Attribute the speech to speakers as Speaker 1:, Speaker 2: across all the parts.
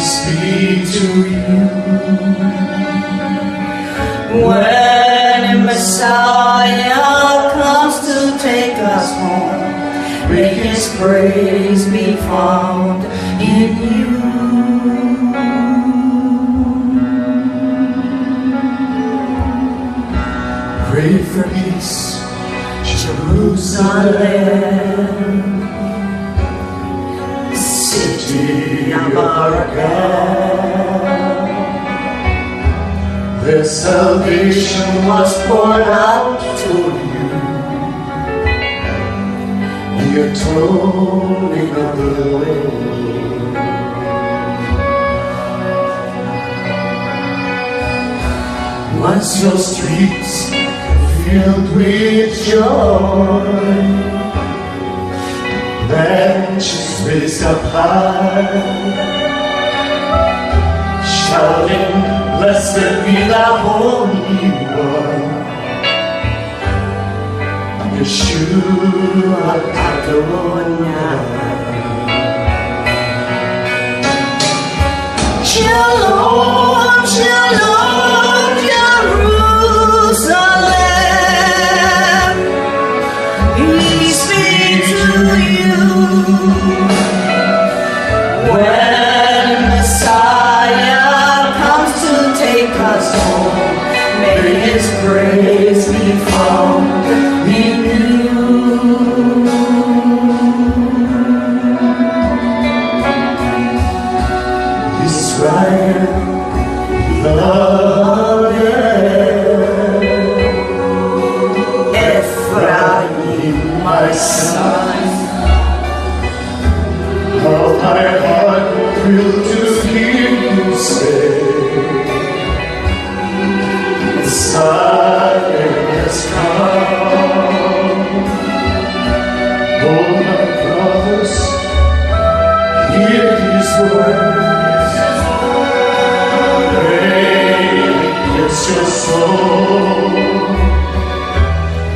Speaker 1: speak to you.
Speaker 2: When Messiah comes to take us home, may His praise be found in you.
Speaker 1: Pray for peace, Jerusalem, city of our God. Their salvation was poured out to you, and your atoning of the Lord. Once your streets filled with joy, branches raised up high, shouting, blessed be the Holy One, Yeshua Adonai. Shalom, shalom, Jerusalem, peace be to you. When Messiah comes to take us home, may His praise be found in you. Israel, beloved, Ephraim, my son, how my heart will to hear you say, Messiah has come. Oh, my brothers, hear His words. Pray, it's your soul.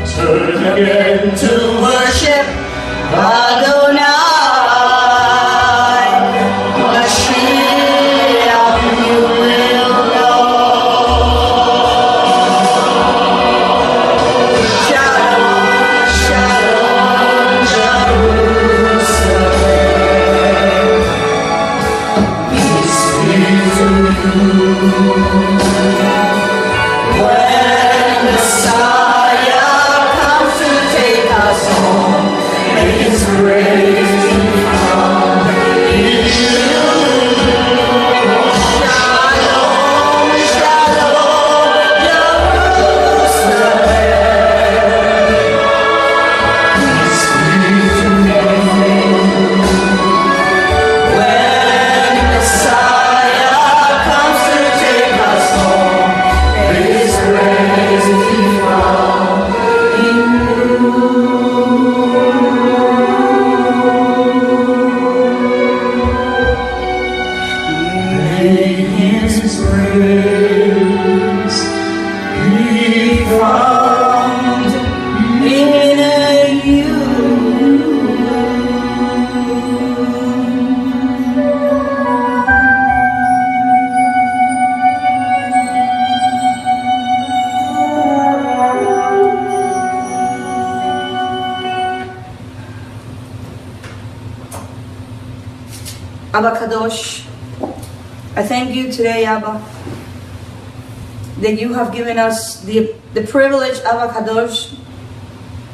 Speaker 1: Turn again to worship Adonai. When Messiah comes to take us home, may His praise be found in you. Shalom, shalom, Jerusalem, peace be to you. When Messiah comes to take us home, may His praise be found in you. May His praise be found in you. Abba Kadosh, I thank you today, Abba, that you have given us the privilege, Abba Kadosh,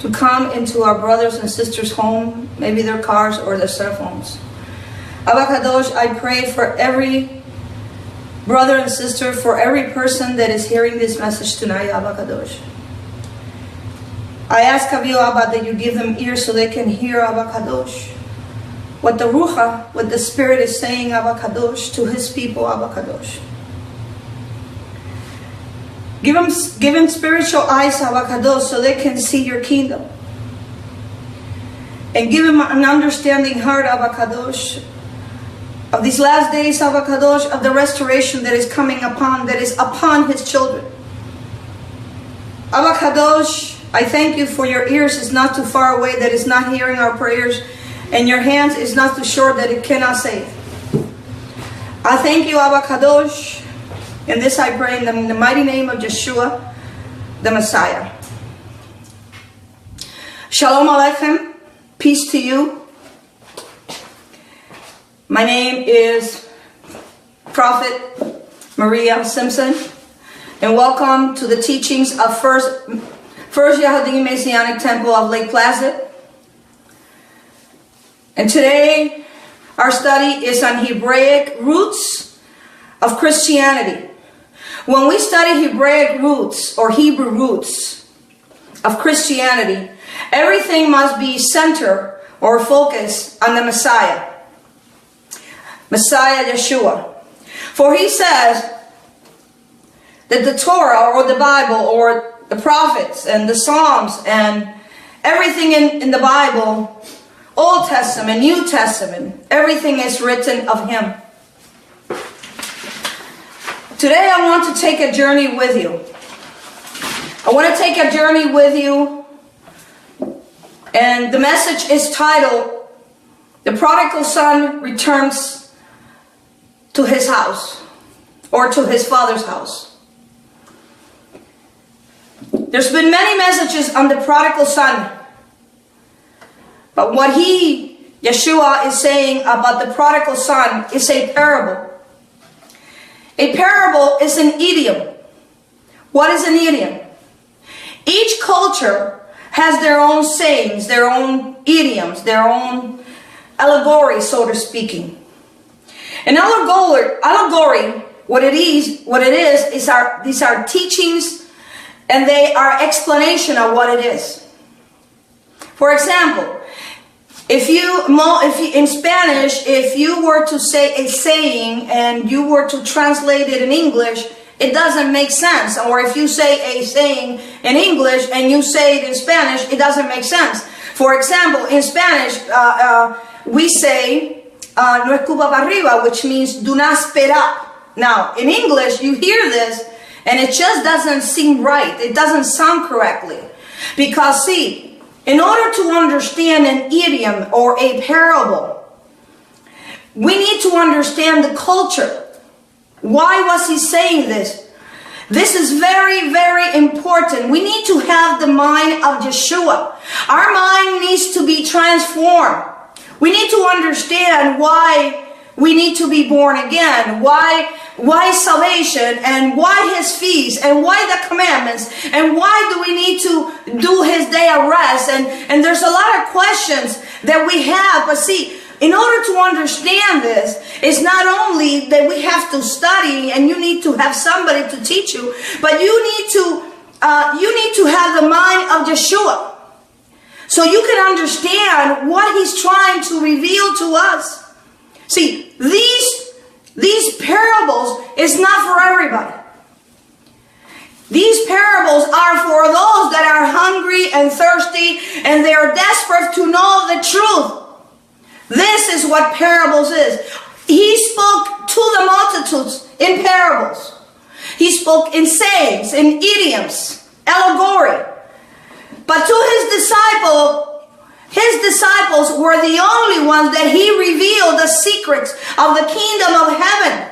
Speaker 1: to come into our brothers and sisters' home, maybe their cars or their cell phones. Abba Kadosh, I pray for every brother and sister, for every person that is hearing this message tonight, Abba Kadosh. I ask of you, Abba, that you give them ears so they can hear, Abba Kadosh, what the Ruach, what the Spirit is saying, Abba Kadosh, to His people, Abba Kadosh. Give them spiritual eyes, Abba Kadosh, so they can see your kingdom. And give them an understanding heart, Abba Kadosh, of these last days, Abba Kadosh, of the restoration that is coming upon, that is upon His children. Abba Kadosh, I thank you for your ears is not too far away, that is not hearing our prayers, and your hands is not too short that it cannot save. I thank you, Abba Kadosh. And this I pray in the mighty name of Yeshua, the Messiah. Shalom Aleichem. Peace to you. My name is Prophet Maria Simpson. And welcome to the teachings of First Yahudin Messianic Temple of Lake Placid. And today, our study is on Hebraic roots of Christianity. When we study Hebraic roots or Hebrew roots of Christianity, everything must be centered or focused on the Messiah. Messiah Yeshua. For he says that the Torah or the Bible or the prophets and the Psalms and everything in the Bible, Old Testament, New Testament, everything is written of him. Today I want to take a journey with you. I want to take a journey with you, and the message is titled, The Prodigal Son Returns to his house, or to his father's house. There's been many messages on the prodigal son. But what Yeshua is saying about the prodigal son is a parable. A parable is an idiom. What is an idiom? Each culture has their own sayings, their own idioms, their own allegory, so to speaking. An allegory, what it is, these are teachings, and they are explanation of what it is. For example, in Spanish, if you were to say a saying and you were to translate it in English, it doesn't make sense. Or if you say a saying in English and you say it in Spanish, it doesn't make sense. For example, in Spanish, we say, no escupa para arriba, which means do not spit up. Now, in English, you hear this, and it just doesn't seem right. It doesn't sound correctly. Because, see, in order to understand an idiom or a parable, we need to understand the culture. Why was he saying this? This is very, very important. We need to have the mind of Yeshua. Our mind needs to be transformed. We need to understand why we need to be born again, why salvation, and why his feast, and why the commandments, and why do we need to do his day of rest, and there's a lot of questions that we have. But see, in order to understand this, it's not only that we have to study and you need to have somebody to teach you, but you need to have the mind of Yeshua, so you can understand what he's trying to reveal to us. See, these parables is not for everybody. These parables are for those that are hungry and thirsty and they are desperate to know the truth. This is what parables is. He spoke to the multitudes in parables. He spoke in sayings, in idioms, allegory. But to his disciples were the only ones that he revealed the secrets of the kingdom of heaven.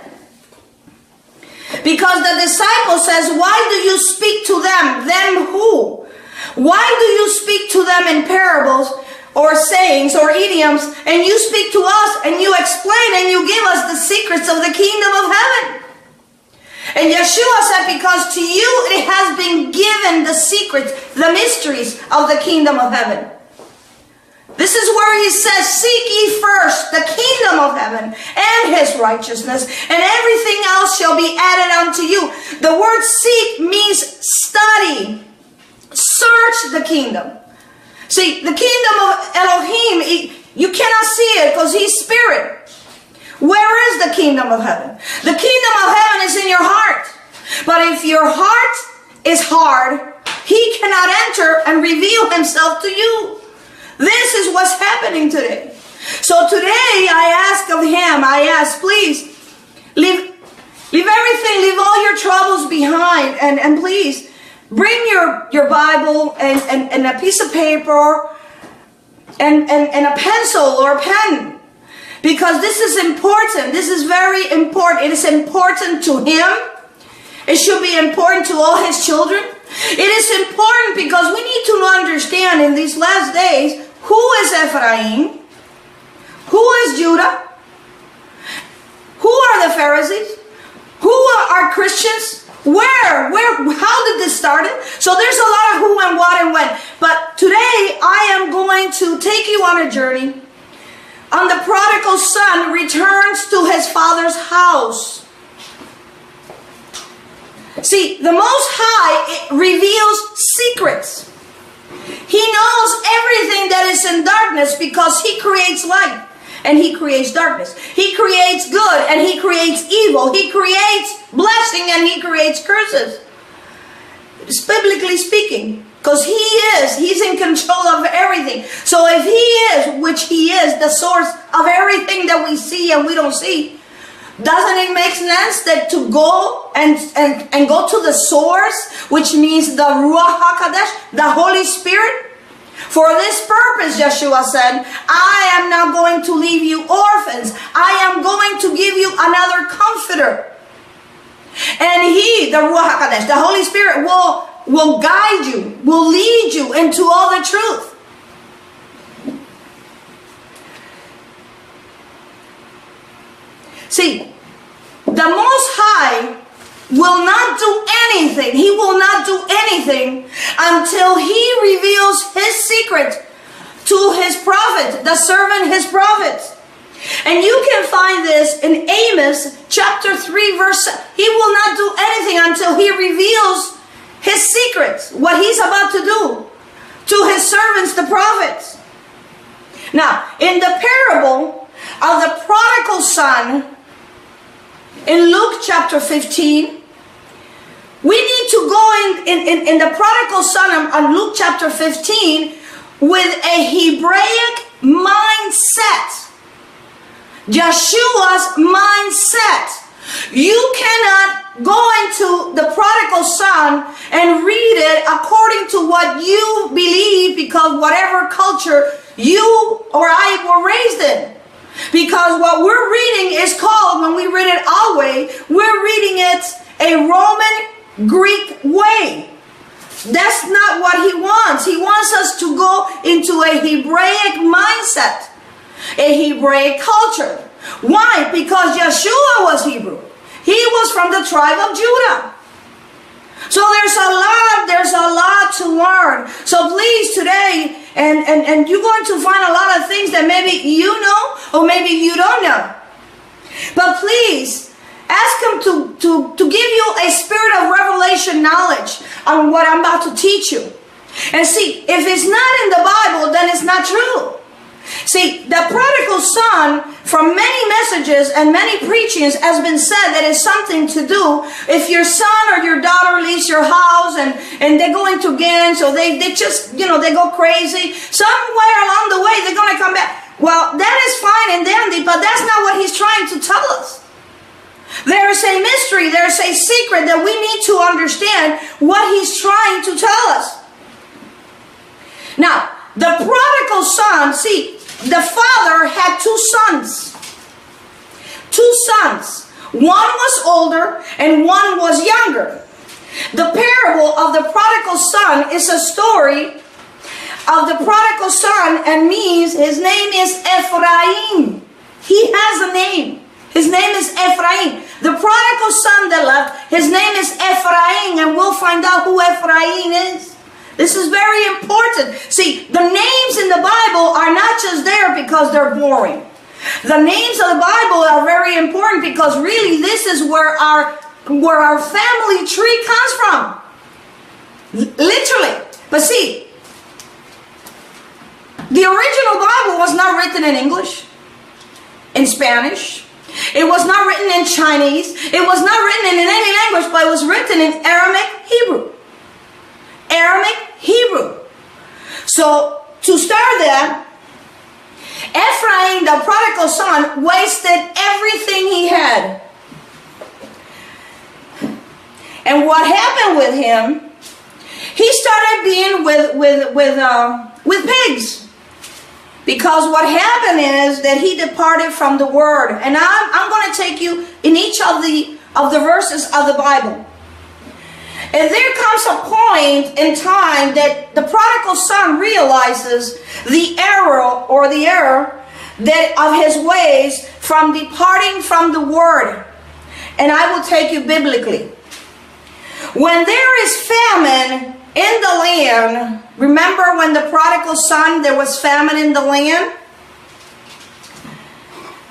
Speaker 1: Because the disciple says, why do you speak to them? Them who? Why do you speak to them in parables or sayings or idioms, and you speak to us and you explain and you give us the secrets of the kingdom of heaven? And Yeshua said, because to you it has been given the secrets, the mysteries of the kingdom of heaven. This is where he says, seek ye first the kingdom of heaven and his righteousness, and everything else shall be added unto you. The word seek means study, search the kingdom. See, the kingdom of Elohim, you cannot see it because he's spirit. Where is the kingdom of heaven? The kingdom of heaven is in your heart. But if your heart is hard, he cannot enter and reveal himself to you. This is what's happening today. So today I ask of him, please, leave everything, leave all your troubles behind, and please bring your Bible and a piece of paper and a pencil or a pen. Because this is important. This is very important. It is important to him. It should be important to all his children. It is important because we need to understand in these last days who is Ephraim, who is Judah, who are the Pharisees, who are Christians, where, how did this start? So there's a lot of who and what and when. But today I am going to take you on a journey on the prodigal son returns to his father's house. See, the Most High reveals secrets. He knows everything that is in darkness because he creates light and he creates darkness. He creates good and he creates evil. He creates blessing and he creates curses. It's biblically speaking, because he's in control of everything. So if he is, which he is, the source of everything that we see and we don't see, doesn't it make sense that to go and go to the source, which means the Ruach HaKodesh, the Holy Spirit? For this purpose, Yeshua said, I am not going to leave you orphans. I am going to give you another comforter. And he, the Ruach HaKodesh, the Holy Spirit, will guide you, will lead you into all the truth. See, the Most High will not do anything. He will not do anything until he reveals his secret to his prophet, the servant, his prophet. And you can find this in Amos chapter 3 verse 7. He will not do anything until he reveals his secret, what he's about to do to his servants, the prophets. Now, in the parable of the prodigal son, in Luke chapter 15, we need to go in the prodigal son on Luke chapter 15 with a Hebraic mindset. Yeshua's mindset. You cannot go into the prodigal son and read it according to what you believe, because whatever culture you or I were raised in. Because what we're reading is called, when we read it our way, we're reading it a Roman Greek way. That's not what he wants. He wants us to go into a Hebraic mindset, a Hebraic culture. Why? Because Yeshua was Hebrew. He was from the tribe of Judah. So there's a lot to learn. So please today, and you're going to find a lot of things that maybe you know or maybe you don't know. But please ask him to give you a spirit of revelation knowledge on what I'm about to teach you. And see, if it's not in the Bible, then it's not true. See, the prodigal son, from many messages and many preachings, has been said that it's something to do if your son or your daughter leaves your house and they go into gangs, or they just, they go crazy. Somewhere along the way, they're going to come back. Well, that is fine and dandy, but that's not what he's trying to tell us. There is a mystery, there is a secret that we need to understand what he's trying to tell us. Now, the prodigal son, see, the father had two sons. Two sons. One was older and one was younger. The parable of the prodigal son is a story of the prodigal son, and means his name is Ephraim. He has a name. His name is Ephraim. The prodigal son that left, his name is Ephraim, and we'll find out who Ephraim is. This is very important. See, the names in the Bible are not just there because they're boring. The names of the Bible are very important because really this is where our family tree comes from. Literally. But see, the original Bible was not written in English, in Spanish. It was not written in Chinese. It was not written in any language, but it was written in Aramaic Hebrew. Aramaic Hebrew. So to start that, Ephraim, the prodigal son, wasted everything he had. And what happened with him? He started being with pigs. Because what happened is that he departed from the word. And I'm going to take you in each of the verses of the Bible. And there comes a point in time that the prodigal son realizes the error that of his ways from departing from the word. And I will take you biblically. When there is famine in the land, remember when the prodigal son, there was famine in the land?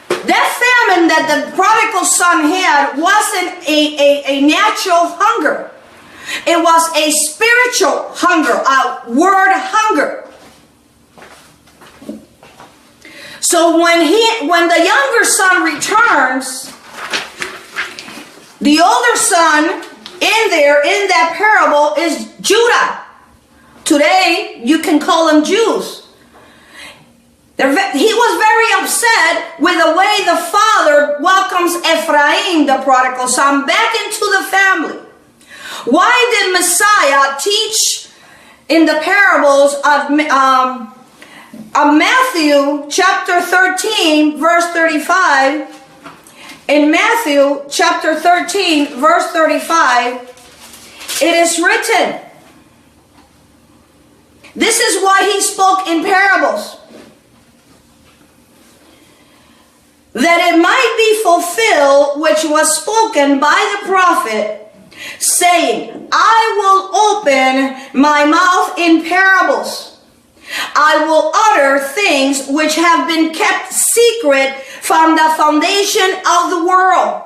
Speaker 1: That famine that the prodigal son had wasn't a natural hunger. It was a spiritual hunger, a word hunger. So when the younger son returns, the older son in that parable is Judah. Today, you can call them Jews. He was very upset with the way the father welcomes Ephraim, the prodigal son, back into the family. Why did Messiah teach in the parables of Matthew chapter 13, verse 35? In Matthew chapter 13, verse 35, it is written, this is why he spoke in parables, that it might be fulfilled which was spoken by the prophet, saying, I will open my mouth in parables. I will utter things which have been kept secret from the foundation of the world.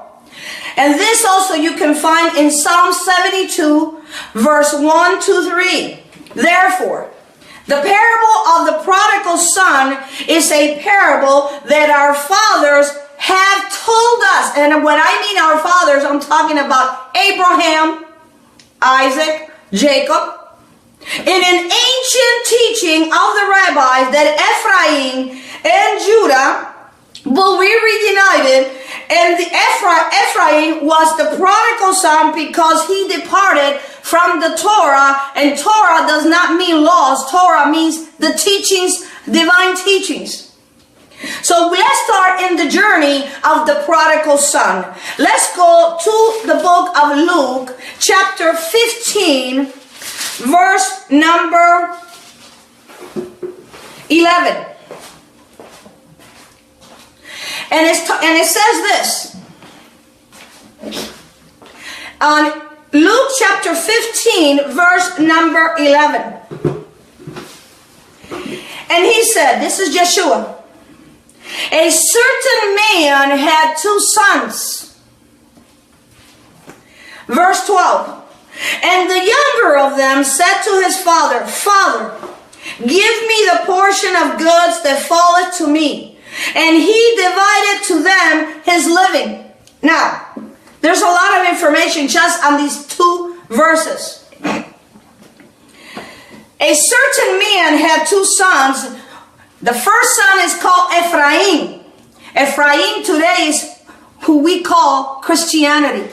Speaker 1: And this also you can find in Psalm 72, verse 1 to 3. Therefore, the parable of the prodigal son is a parable that our fathers have told us. And when I mean our fathers, I'm talking about Abraham, Isaac, Jacob. In an ancient teaching of the rabbis that Ephraim and Judah will be reunited, and Ephraim was the prodigal son because he departed from the Torah, and Torah does not mean laws. Torah means the teachings, divine teachings. So let's start in the journey of the prodigal son. Let's go to the book of Luke, chapter 15, verse number 11. And it says this. On Luke chapter 15, verse number 11. And he said, this is Yeshua. A certain man had 2 sons. Verse 12. And the younger of them said to his father, Father, give me the portion of goods that falleth to me. And he divided to them his living. Now, there's a lot of information just on these 2 verses. A certain man had 2 sons. The first son is called Ephraim. Ephraim today is who we call Christianity.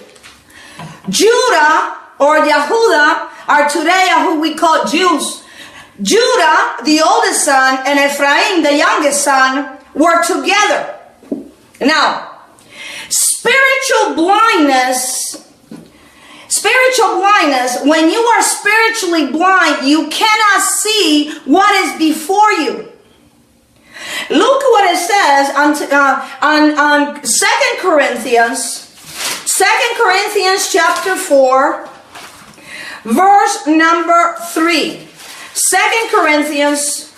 Speaker 1: Judah or Yahuda are today who we call Jews. Judah, the oldest son, and Ephraim, the youngest son, were together. Now, spiritual blindness, when you are spiritually blind, you cannot see what is before you. Look what it says on 2 Corinthians chapter 4, verse number 3. 2 Corinthians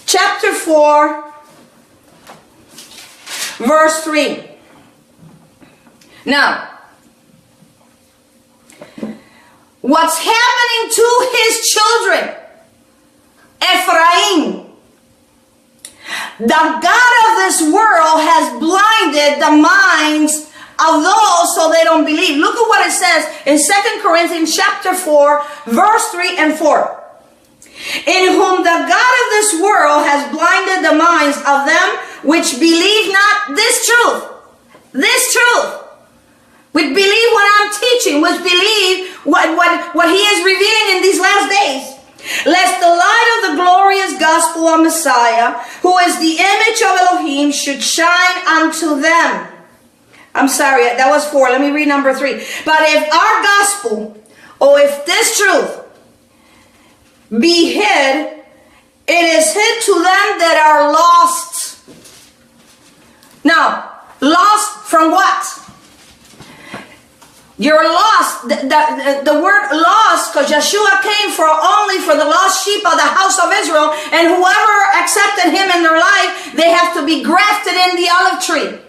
Speaker 1: chapter 4, verse 3. Now, what's happening to his children? Ephraim. The God of this world has blinded the minds of those so they don't believe. Look at what it says in 2 Corinthians chapter 4, verse 3 and 4. In whom the God of this world has blinded the minds of them which believe not this truth. This truth. Which believe what I'm teaching, which believe what he is revealing in these last days. lest the light of the glorious gospel of Messiah, who is the image of Elohim, should shine unto them. I'm sorry, that was 4. Let me read number 3. But if our gospel, or if this truth be hid, it is hid to them that are lost. Now, lost from what? You're lost. The word lost, because Yeshua came only for the lost sheep of the house of Israel, and whoever accepted him in their life, they have to be grafted in the olive tree.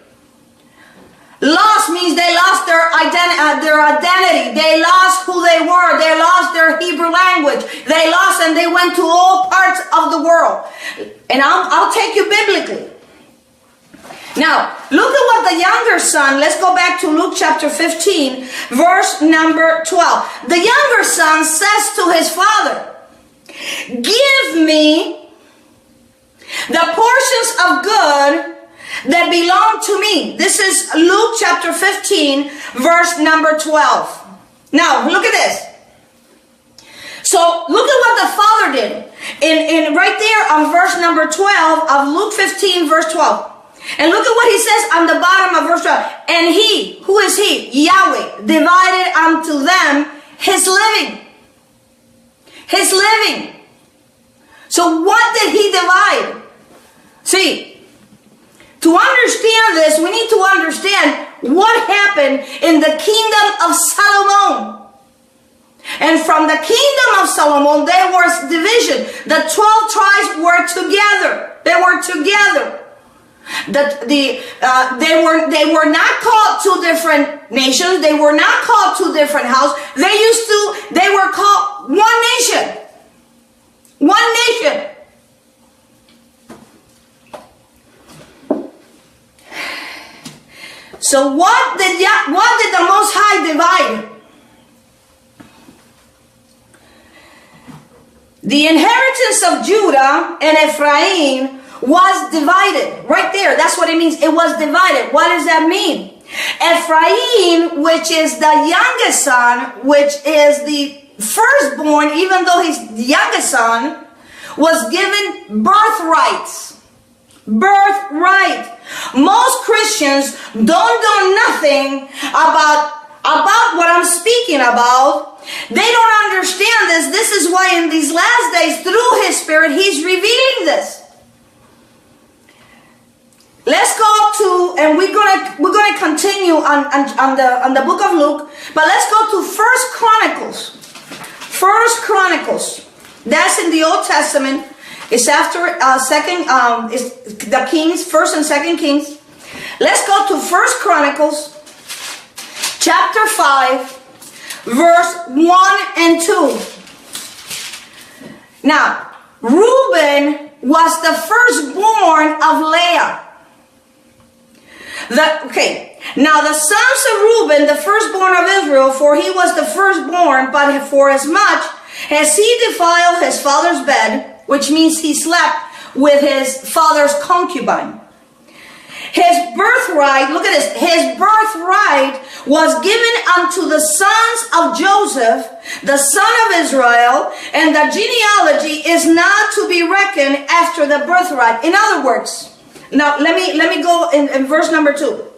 Speaker 1: Lost means they lost their identity. They lost who they were. They lost their Hebrew language. They lost and they went to all parts of the world. And I'll take you biblically. Now, look at what the younger son, let's go back to Luke chapter 15, verse number 12. The younger son says to his father, give me the portions of good that belong to me. This is Luke chapter 15, verse number 12. Now, look at this. So, look at what the father did. In right there on verse number 12 of Luke 15, verse 12. And look at what he says on the bottom of verse 12. And he, who is he? Yahweh, divided unto them his living. His living. So what did he divide? See, to understand this, we need to understand what happened in the kingdom of Solomon. And from the kingdom of Solomon, there was division. The 12 tribes were together. They were together. They were not called 2 different nations. They were not called 2 different houses. They were called one nation. One nation. So what did the Most High divide? The inheritance of Judah and Ephraim was divided. Right there. That's what it means. It was divided. What does that mean? Ephraim, which is the youngest son, which is the firstborn, even though he's the youngest son, was given birthrights. Birthright. Most Christians don't know nothing about what I'm speaking about. They don't understand this. This is why in these last days, through his Spirit, he's revealing this. Let's go to, and we're gonna continue on the book of Luke, but let's go to First Chronicles. First Chronicles. That's in the Old Testament. It's after it's the Kings, First and Second Kings. Let's go to First Chronicles, chapter 5, verse 1 and 2. Now, Reuben was the firstborn of Leah. Now the sons of Reuben, the firstborn of Israel, for he was the firstborn, but for as much as he defiled his father's bed, which means he slept with his father's concubine. His birthright, look at this, his birthright was given unto the sons of Joseph, the son of Israel, and the genealogy is not to be reckoned after the birthright. In other words, now let me go in verse number 2.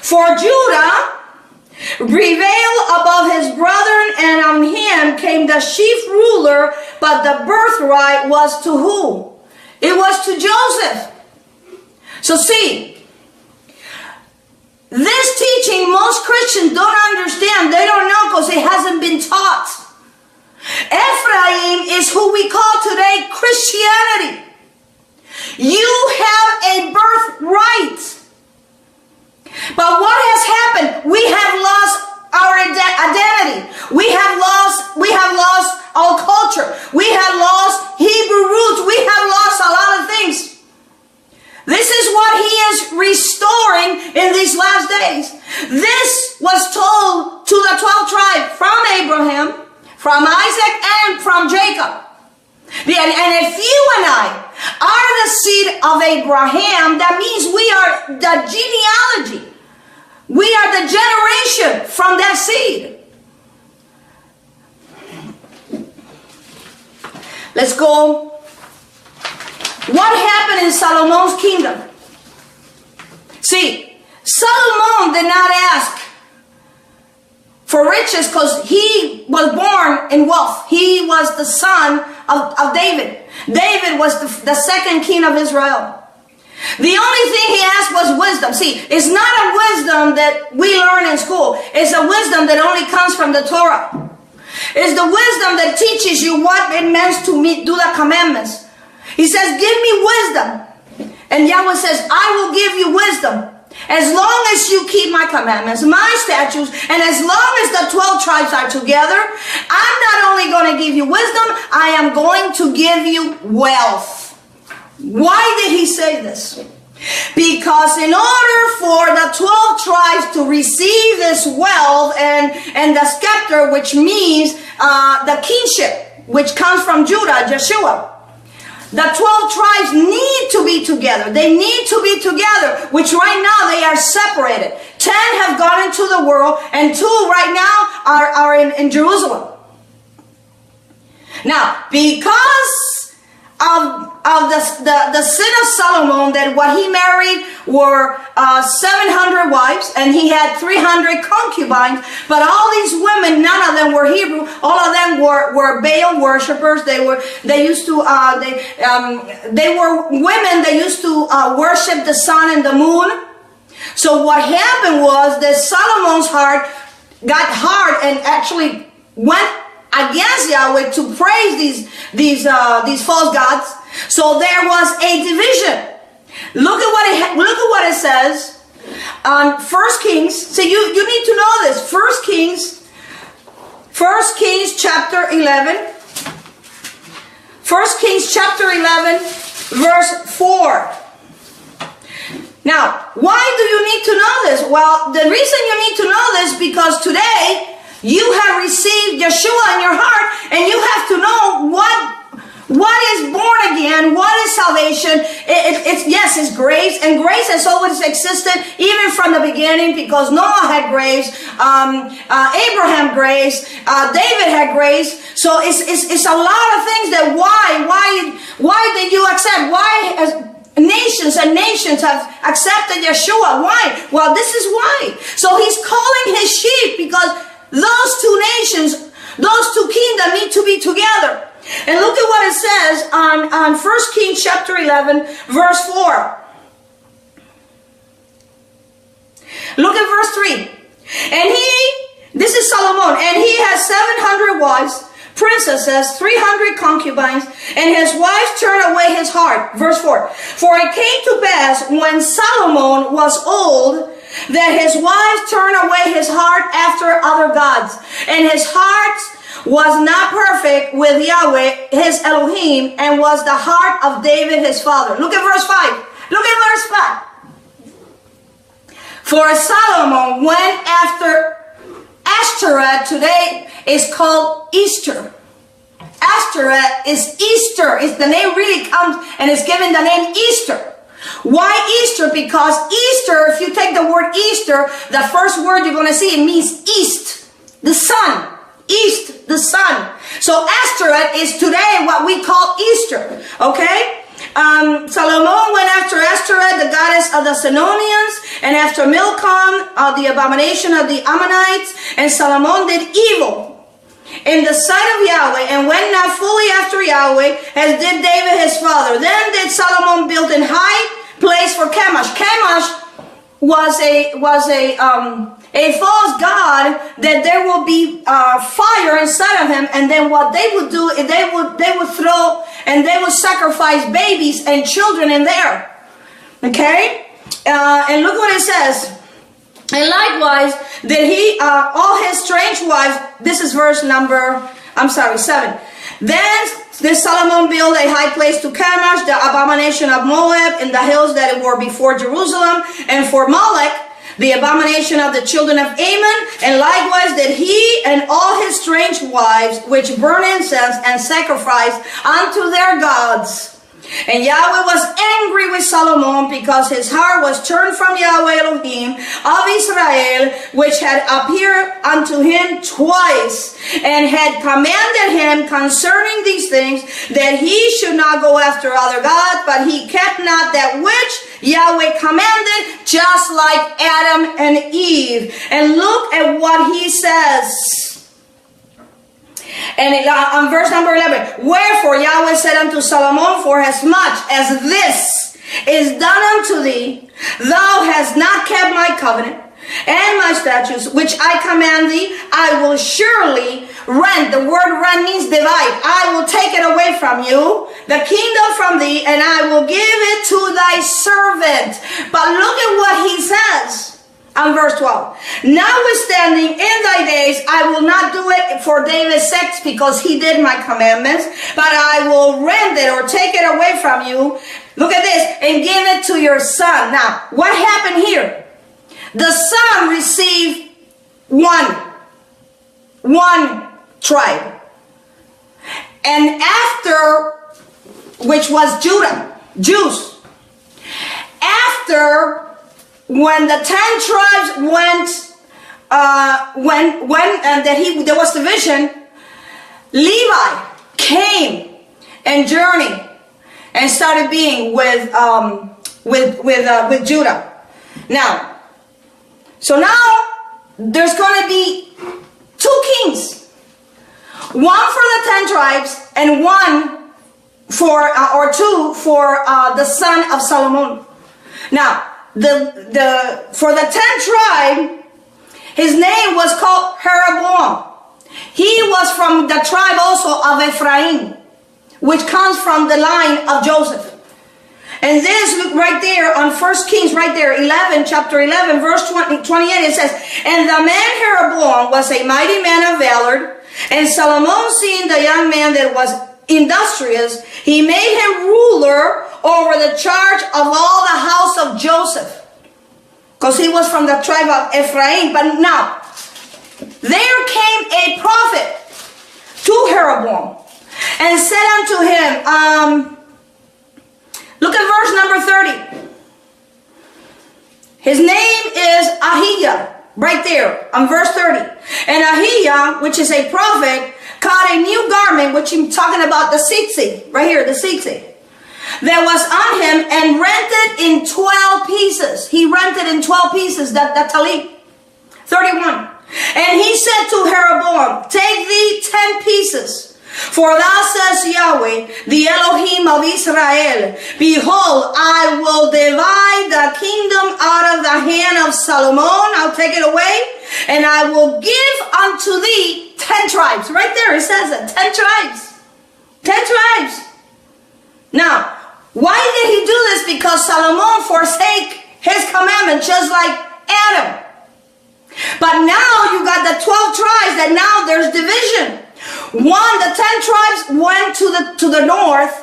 Speaker 1: For Judah prevailed above his brethren, and on him came the chief ruler, but the birthright was to who? It was to Joseph. So see, this teaching most Christians don't understand. They don't know because it hasn't been taught. Ephraim is who we call today Christianity. You have a birthright. But what has happened? We have lost our identity. We have lost our culture. We have lost Hebrew roots. We have lost a lot of things. This is what he is restoring in these last days. This was told to the 12 tribes from Abraham, from Isaac, and from Jacob. And if you and I are the seed of Abraham, that means we are the genealogy. We are the generation from that seed. Let's go. What happened in Solomon's kingdom? See, Solomon did not ask for riches because he was born in wealth. He was the son of David. David was the second king of Israel. The only thing he asked was wisdom. See, it's not a wisdom that we learn in school. It's a wisdom that only comes from the Torah. It's the wisdom that teaches you what it means to do the commandments. He says, give me wisdom. And Yahweh says, I will give you wisdom as long as you keep my commandments, my statutes, and as long as the 12 tribes are together. I'm not only going to give you wisdom, I am going to give you wealth. Why did he say this? Because in order for the 12 tribes to receive this wealth and the scepter, which means the kingship, which comes from Judah, Joshua, the 12 tribes need to be together. They need to be together, which right now they are separated. 10 have gone into the world, and 2 right now are in Jerusalem. Now, because of the sin of Solomon, that what he married were 700 wives, and he had 300 concubines, but all these women, none of them were Hebrew. All of them were Baal worshippers. They were women that used to worship the sun and the moon. So what happened was that Solomon's heart got hard and actually went against Yahweh to praise these false gods. So there was a division. Look at what it says on 1 Kings. So you need to know this. 1 Kings chapter 11. 1 Kings chapter 11 verse 4. Now, why do you need to know this? Well, the reason you need to know this because today you have received Yeshua in your heart, and you have to know what is born again, what is salvation. It's grace, and grace has always existed even from the beginning, because Noah had grace, Abraham grace, David had grace. So it's a lot of things that why did you accept? Why nations and nations have accepted Yeshua? Why? Well, this is why. So he's calling his sheep because those two nations, those two kingdoms need to be together. And look at what it says on 1 Kings chapter 11, verse 4. Look at verse 3. And this is Solomon, and he has 700 wives, princesses, 300 concubines, and his wives turned away his heart. Verse 4. For it came to pass when Solomon was old, that his wives turned away his heart after other gods, and his heart was not perfect with Yahweh his Elohim, and was the heart of David his father. Look at verse 5. Look at verse 5. For Solomon went after Ashtoreth. Today is called Easter. Ashtoreth is Easter. The name really comes and is given the name Easter. Why Easter? Because Easter, if you take the word Easter, the first word you're going to see, it means east, the sun. East, the sun. So Ashtoreth is today what we call Easter. Okay? Solomon went after Ashtoreth, the goddess of the Sidonians, and after Milcom, the abomination of the Ammonites. And Solomon did evil in the sight of Yahweh, and went not fully after Yahweh, as did David his father. Then did Solomon build an high place for Chemosh. Chemosh was a false god, that there will be fire inside of him, and then what they would do is they would throw and they would sacrifice babies and children in there. Okay, and look what it says. And likewise did he all his strange wives. This is verse number 7. Then did Solomon build a high place to Chemosh, the abomination of Moab, in the hills that were before Jerusalem, and for Molech, the abomination of the children of Ammon. And likewise did he and all his strange wives, which burn incense and sacrifice unto their gods. And Yahweh was angry with Solomon because his heart was turned from Yahweh Elohim of Israel, which had appeared unto him twice, and had commanded him concerning these things, that he should not go after other gods, but he kept not that which Yahweh commanded, just like Adam and Eve. And look at what he says. And on verse number 11, wherefore Yahweh said unto Solomon, for as much as this is done unto thee, thou hast not kept my covenant and my statutes, which I command thee, I will surely rend. The word rend means divide. I will take it away from you, the kingdom from thee, and I will give it to thy servant. But look at what he says. On verse 12, notwithstanding in thy days, I will not do it for David's sake, because he did my commandments, but I will rend it or take it away from you. Look at this, and give it to your son. Now, what happened here? The son received one tribe. And after, which was Jews. After, when the 10 tribes there was division, Levi came and journeyed and started being with Judah. Now, so now there's going to be 2 kings, one for the 10 tribes and one for or 2 for the son of Solomon. Now, for the 10 tribe, his name was called Jeroboam. He was from the tribe also of Ephraim, which comes from the line of Joseph. And this, look right there on 1 Kings, right there, chapter 11, verse 28, it says, and the man Jeroboam was a mighty man of valor, and Solomon, seeing the young man that was industrious, he made him ruler over the charge of all the house of Joseph, because he was from the tribe of Ephraim. But now, there came a prophet to Jeroboam and said unto him, look at verse number 30. His name is Ahijah, right there on verse 30. And Ahijah, which is a prophet, caught a new garment, which I'm talking about the tzitzit, right here, the tzitzit, that was on him, and rent it in 12 pieces. He rented in 12 pieces, that talit. 31. And he said to Jeroboam, take thee 10 pieces, for thus says Yahweh, the Elohim of Israel, behold, I will divide the kingdom out of the hand of Solomon. I'll take it away, and I will give unto thee 10 tribes. Right there, it says it, 10 tribes. 10 tribes. Now, why did he do this? Because Solomon forsake his commandment, just like Adam. But now you got the 12 tribes, that now there's division. The 10 tribes went to the north,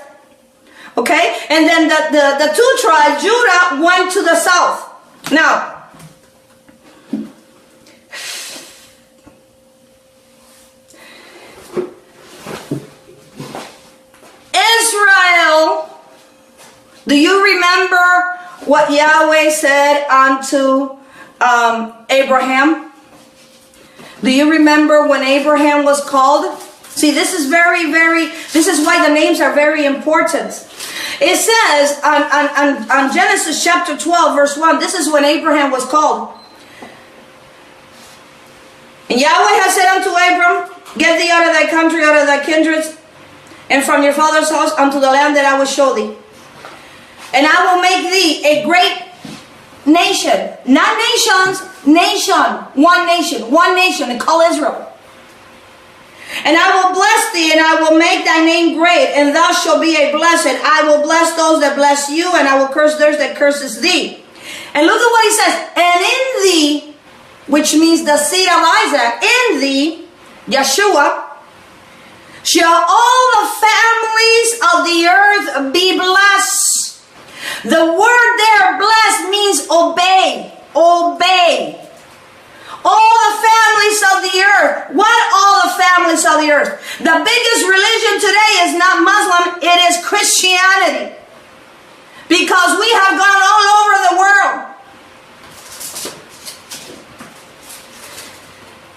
Speaker 1: okay, and then the 2 tribes, Judah, went to the south. Now, Israel, do you remember what Yahweh said unto Abraham? Do you remember when Abraham was called? See, this is this is why the names are very important. It says on Genesis chapter 12, verse 1, this is when Abraham was called. And Yahweh has said unto Abram, get thee out of thy country, out of thy kindred, and from your father's house unto the land that I will show thee. And I will make thee a great nation. Not nations, nation. One nation, and call Israel. And I will bless thee, and I will make thy name great, and thou shalt be a blessing. I will bless those that bless you, and I will curse those that curses thee. And look at what he says. And in thee, which means the seed of Isaac, in thee, Yeshua, shall all the families of the earth be blessed. The word there, blessed, means obey. Obey. All the families of the earth. What all the families of the earth? The biggest religion today is not Muslim, it is Christianity. Because we have gone all over the world.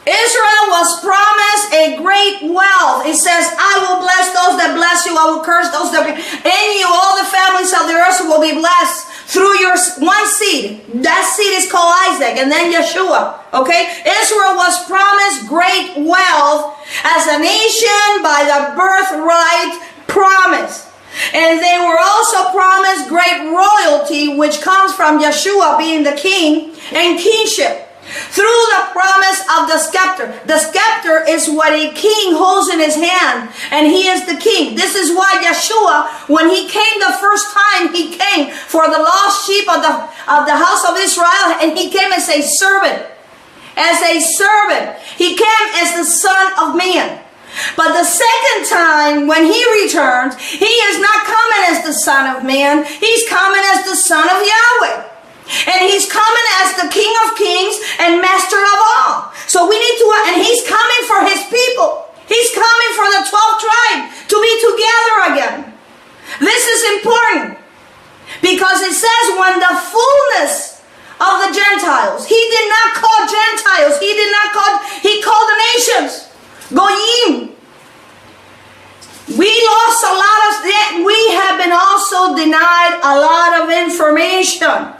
Speaker 1: Israel was promised a great wealth. It says, I will bless those that bless you. I will curse those that... In you, all the families of the earth will be blessed through your one seed. That seed is called Isaac, and then Yeshua. Okay? Israel was promised great wealth as a nation by the birthright promise. And they were also promised great royalty, which comes from Yeshua being the king, and kingship through the promise of the scepter. The scepter is what a king holds in his hand, and he is the king. This is why Yeshua, when he came the first time, he came for the lost sheep of the house of Israel, and he came as a servant. As a servant. He came as the Son of Man. But the second time, when he returns, he is not coming as the Son of Man. He's coming as the Son of Yahweh. And he's coming as the King of Kings and Master of all. So we need to, and he's coming for his people. He's coming for the 12th tribe to be together again. This is important because it says when the fullness of the Gentiles, he did not call Gentiles, he called the nations. Goyim. We lost a lot of that. We have been also denied a lot of information.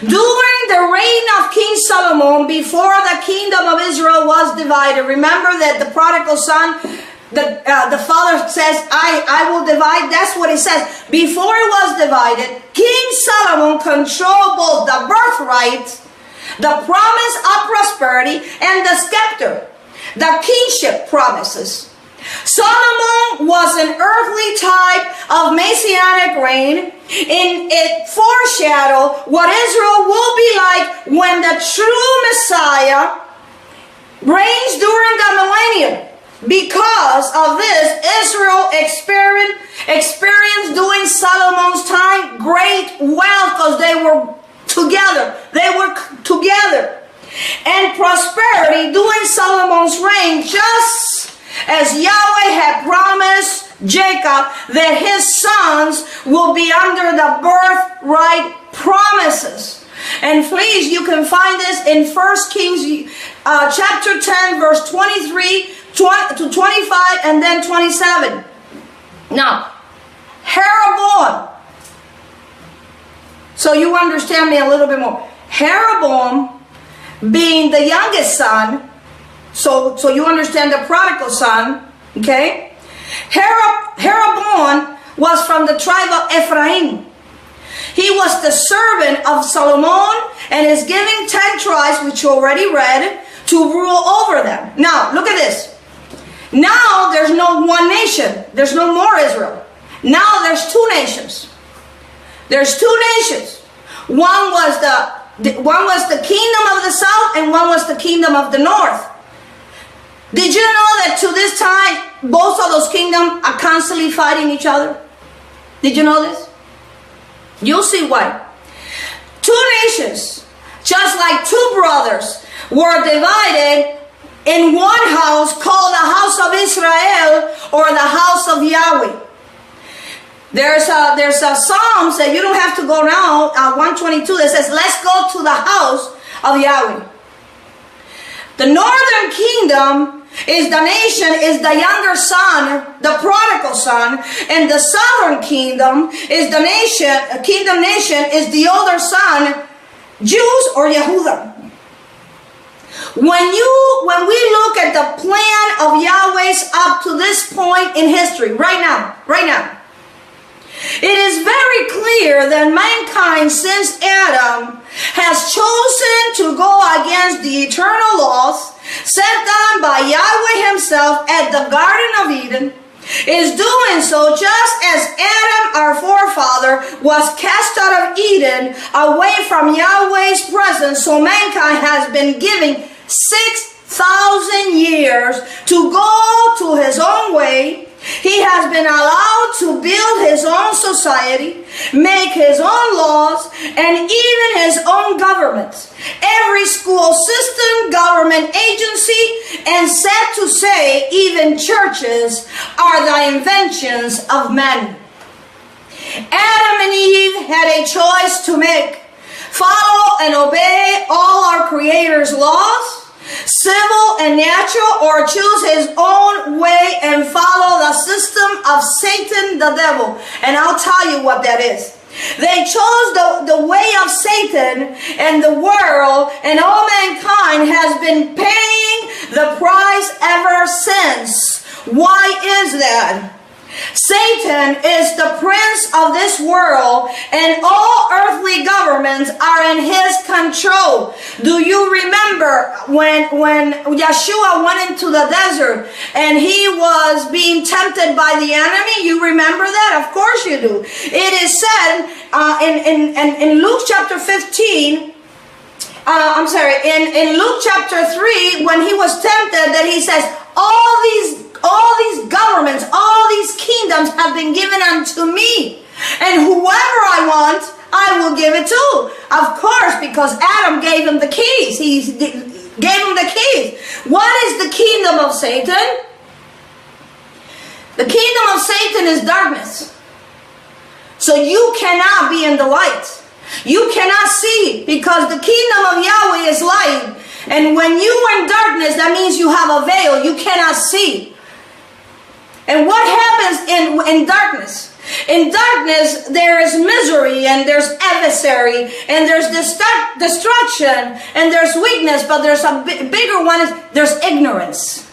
Speaker 1: During the reign of King Solomon, before the kingdom of Israel was divided, remember that the prodigal son, the father says, I will divide. That's what he says. Before it was divided, King Solomon controlled both the birthright, the promise of prosperity, and the scepter, the kingship promises. Solomon was an earthly type of Messianic reign. In it foreshadowed what Israel will be like when the true Messiah reigns during the millennium. Because of this, Israel experienced during Solomon's time great wealth because they were together. And prosperity during Solomon's reign, just as Yahweh had promised Jacob that his sons will be under the birthright promises. And please, you can find this in 1 Kings chapter 10, verse 23 to 25, and then 27. Now, Jeroboam. So you understand me a little bit more. Jeroboam, being the youngest son, so you understand the prodigal son, okay? Jeroboam was from the tribe of Ephraim. He was the servant of Solomon and is giving 10 tribes, which you already read, to rule over them. Now, look at this. Now there's no one nation. There's no more Israel. Now there's two nations. There's two nations. One was the kingdom of the south, and one was the kingdom of the north. Did you know that to this time, both of those kingdoms are constantly fighting each other? Did you know this? You'll see why. Two nations, just like two brothers, were divided in one house called the house of Israel or the house of Yahweh. There's a Psalms that you don't have to go now, 122, that says, let's go to the house of Yahweh. The northern kingdom is the nation, is the younger son, the prodigal son, and the southern kingdom is the nation, kingdom nation is the older son, Jews or Yahudin. When we look at the plan of Yahweh's up to this point in history, right now, it is very clear that mankind since Adam has chosen to go against the eternal laws set down by Yahweh himself at the Garden of Eden, is doing so just as Adam, our forefather, was cast out of Eden away from Yahweh's presence. So mankind has been given 6,000 years to go to his own way. He has been allowed to build his own society, make his own laws, and even his own governments. every school system, government agency, and sad to say, even churches are the inventions of men. Adam and Eve had a choice to make. Follow and obey all our Creator's laws, civil and natural, or choose his own way and follow the system of Satan the devil. And I'll tell you what that is. They chose the way of Satan, and the world and all mankind has been paying the price ever since. Why is that? Satan is the prince of this world, and all earthly governments are in his control. Do you remember when Yeshua went into the desert and he was being tempted by the enemy? You remember that? Of course you do. It is said in Luke chapter 15, in Luke chapter 3, when he was tempted, that he says, all these governments, all these kingdoms have been given unto me, and whoever I want, I will give it to. Of course, because Adam gave him the keys. He gave him the keys. What is the kingdom of Satan? The kingdom of Satan is darkness. So you cannot be in the light. You cannot see, because the kingdom of Yahweh is light. And when you are in darkness, that means you have a veil. You cannot see. And what happens in darkness? In darkness, there is misery, and there's adversary, and there's destruction, and there's weakness, but there's a bigger one, there's ignorance.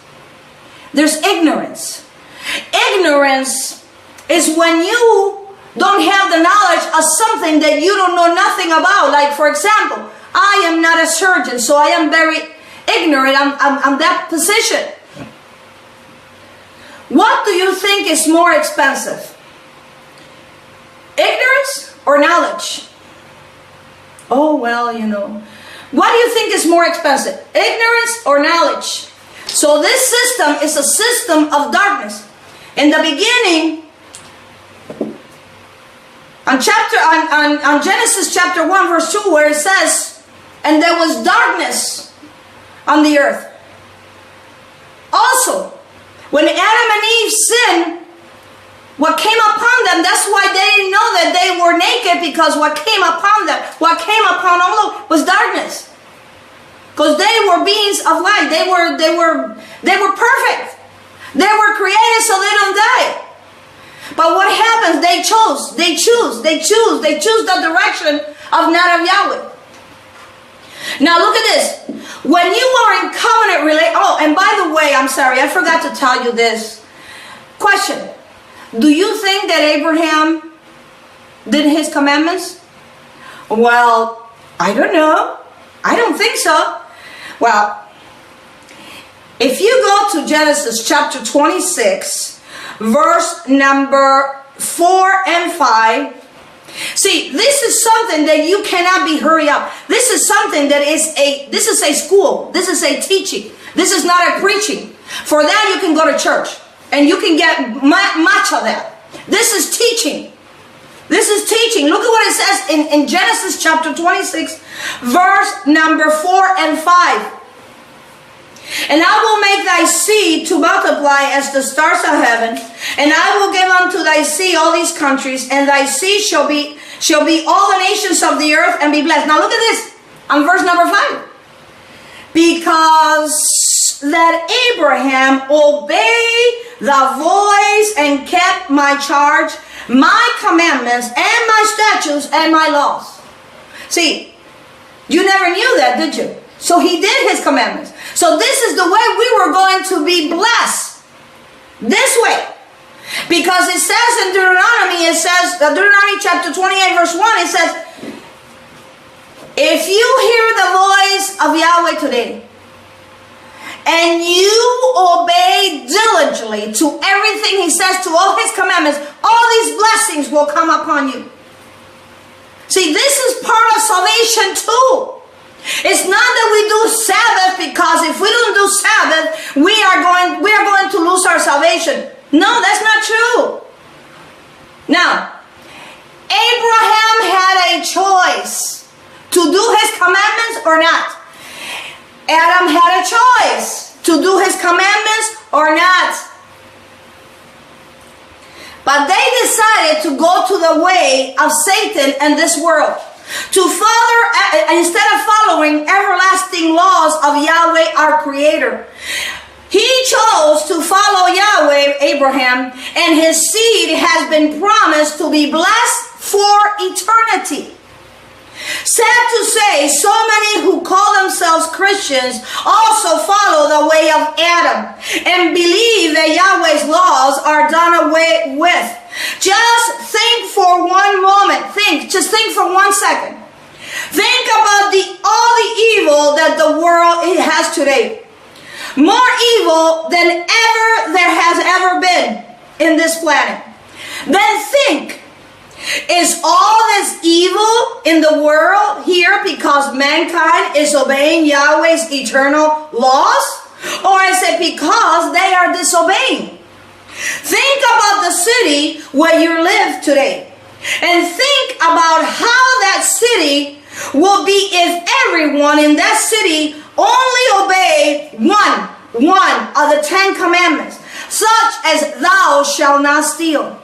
Speaker 1: There's ignorance. Ignorance is when you don't have the knowledge of something that you don't know nothing about. Like, for example, I am not a surgeon, so I am very ignorant. I'm that position. What do you think is more expensive? Ignorance or knowledge? Oh, well, you know. What do you think is more expensive? Ignorance or knowledge? So this system is a system of darkness. In the beginning, on Genesis chapter 1 verse 2, where it says, and there was darkness on the earth. Also, when Adam and Eve sinned, what came upon them, that's why they didn't know that they were naked, because what came upon them, what came upon all of them was darkness. Because they were beings of light. They were perfect. They were created so they don't die. But what happens? They choose the direction of not of Yahweh. Now look at this. When you are in covenant relation, oh, and by the way, I'm sorry, I forgot to tell you this. Question. Do you think that Abraham did his commandments? Well, I don't know. I don't think so. Well, if you go to Genesis chapter 26, verse number 4 and 5, see, this is something that you cannot be hurry up. This is something that this is a school. This is a teaching. This is not a preaching. For that, you can go to church and you can get much of that. This is teaching. This is teaching. Look at what it says in Genesis chapter 26, verse number 4 and 5. And I will make thy seed to multiply as the stars of heaven, and I will give unto thy seed all these countries, and thy seed shall be all the nations of the earth, and be blessed. Now look at this on verse number 5. Because that Abraham obeyed the voice and kept my charge, my commandments, and my statutes, and my laws. See, you never knew that, did you? So he did his commandments. So this is the way we were going to be blessed. This way. Because it says in Deuteronomy, Deuteronomy chapter 28 verse 1, it says, if you hear the voice of Yahweh today, and you obey diligently to everything he says, to all his commandments, all these blessings will come upon you. See, this is part of salvation too. It's not that we do Sabbath, because if we don't do Sabbath, we are going to lose our salvation. No, that's not true. Now, Abraham had a choice to do his commandments or not. Adam had a choice to do his commandments or not. But they decided to go to the way of Satan and this world. Instead of following everlasting laws of Yahweh, our Creator. He chose to follow Yahweh, Abraham, and his seed has been promised to be blessed for eternity. Sad to say, so many who call themselves Christians also follow the way of Adam and believe that Yahweh's laws are done away with. Just think for one moment. Just think for 1 second. Think about all the evil that the world has today. More evil than ever there has ever been in this planet. Then think, is all this evil in the world here because mankind is obeying Yahweh's eternal laws? Or is it because they are disobeying? Think about the city where you live today. And think about how that city will be if everyone in that city only obey one of the 10 commandments, such as thou shalt not steal.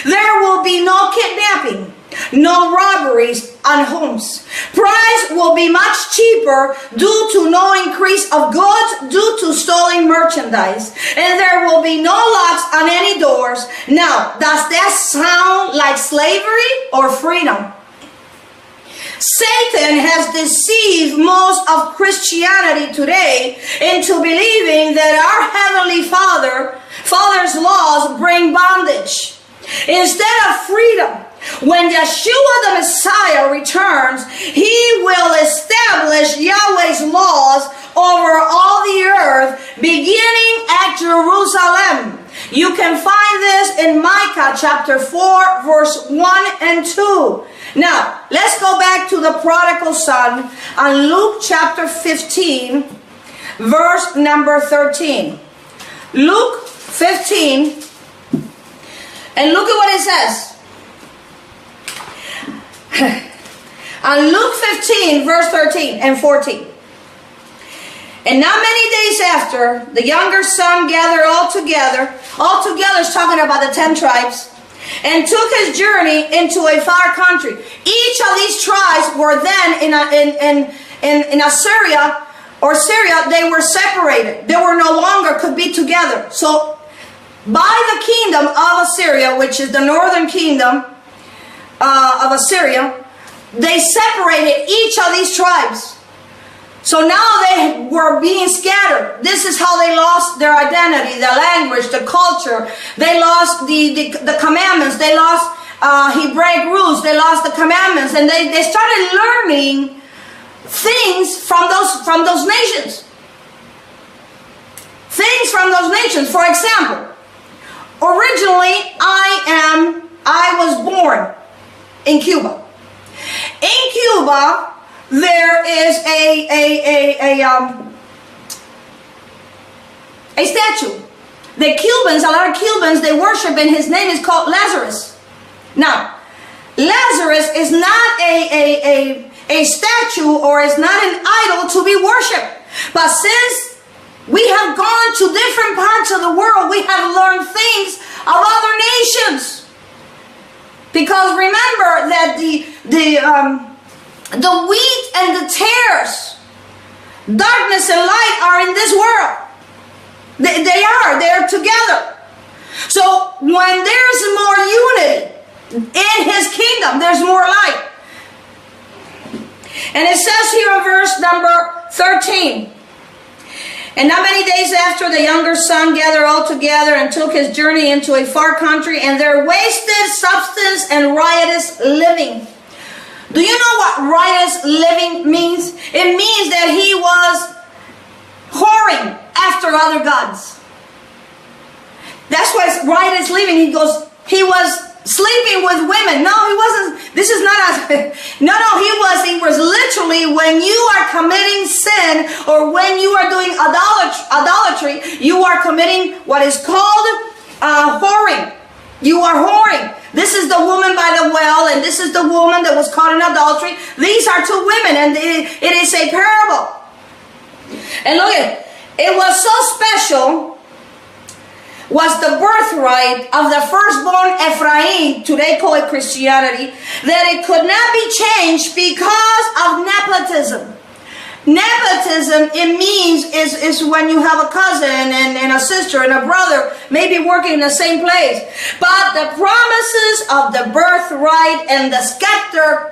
Speaker 1: There will be no kidnapping, no robberies on homes. Price will be much cheaper due to no increase of goods due to stolen merchandise. And there will be no locks on any doors. Now, does that sound like slavery or freedom? Satan has deceived most of Christianity today into believing that our Heavenly Father's laws bring bondage instead of freedom. When Yeshua the Messiah returns, he will establish Yahweh's laws over all the earth, beginning at Jerusalem. You can find this in Micah chapter 4, verse 1 and 2. Now, let's go back to the prodigal son on Luke chapter 15, verse number 13. Luke 15, and look at what it says. On Luke 15, verse 13 and 14. And not many days after, the younger son gathered all together is talking about the 10 tribes, and took his journey into a far country. Each of these tribes were then in Assyria or Syria, they were separated. They were no longer could be together. So by the kingdom of Assyria, which is the northern kingdom of Assyria, they separated each of these tribes. So now they were being scattered. This is how they lost their identity, their language, the culture. They lost the commandments. They lost Hebraic rules. They lost the commandments. And they started learning things from those nations. Things from those nations. For example, originally I was born in Cuba. In Cuba, there is a statue. The Cubans, a lot of Cubans, they worship, and his name is called Lazarus. Now, Lazarus is not a statue, or is not an idol to be worshipped. But since we have gone to different parts of the world, we have learned things of other nations. Because remember that the wheat and the tares, darkness and light, are in this world. They're together. So when there's more unity in his kingdom, there's more light. And it says here in verse number 13, and not many days after, the younger son gathered all together and took his journey into a far country, and there wasted substance and riotous living. Do you know what riotous living means? It means that he was whoring after other gods. That's why it's riotous living. He was sleeping with women. No, he wasn't. This is not he was literally, when you are committing sin, or when you are doing idolatry, you are committing what is called whoring. You are whoring. This is the woman by the well, and this is the woman that was caught in adultery. These are two women, and it is a parable. And look at it was so special, was the birthright of the firstborn Ephraim, today call it Christianity, that it could not be changed because of nepotism. Nepotism, it means, is when you have a cousin and a sister and a brother maybe working in the same place. But the promises of the birthright and the scepter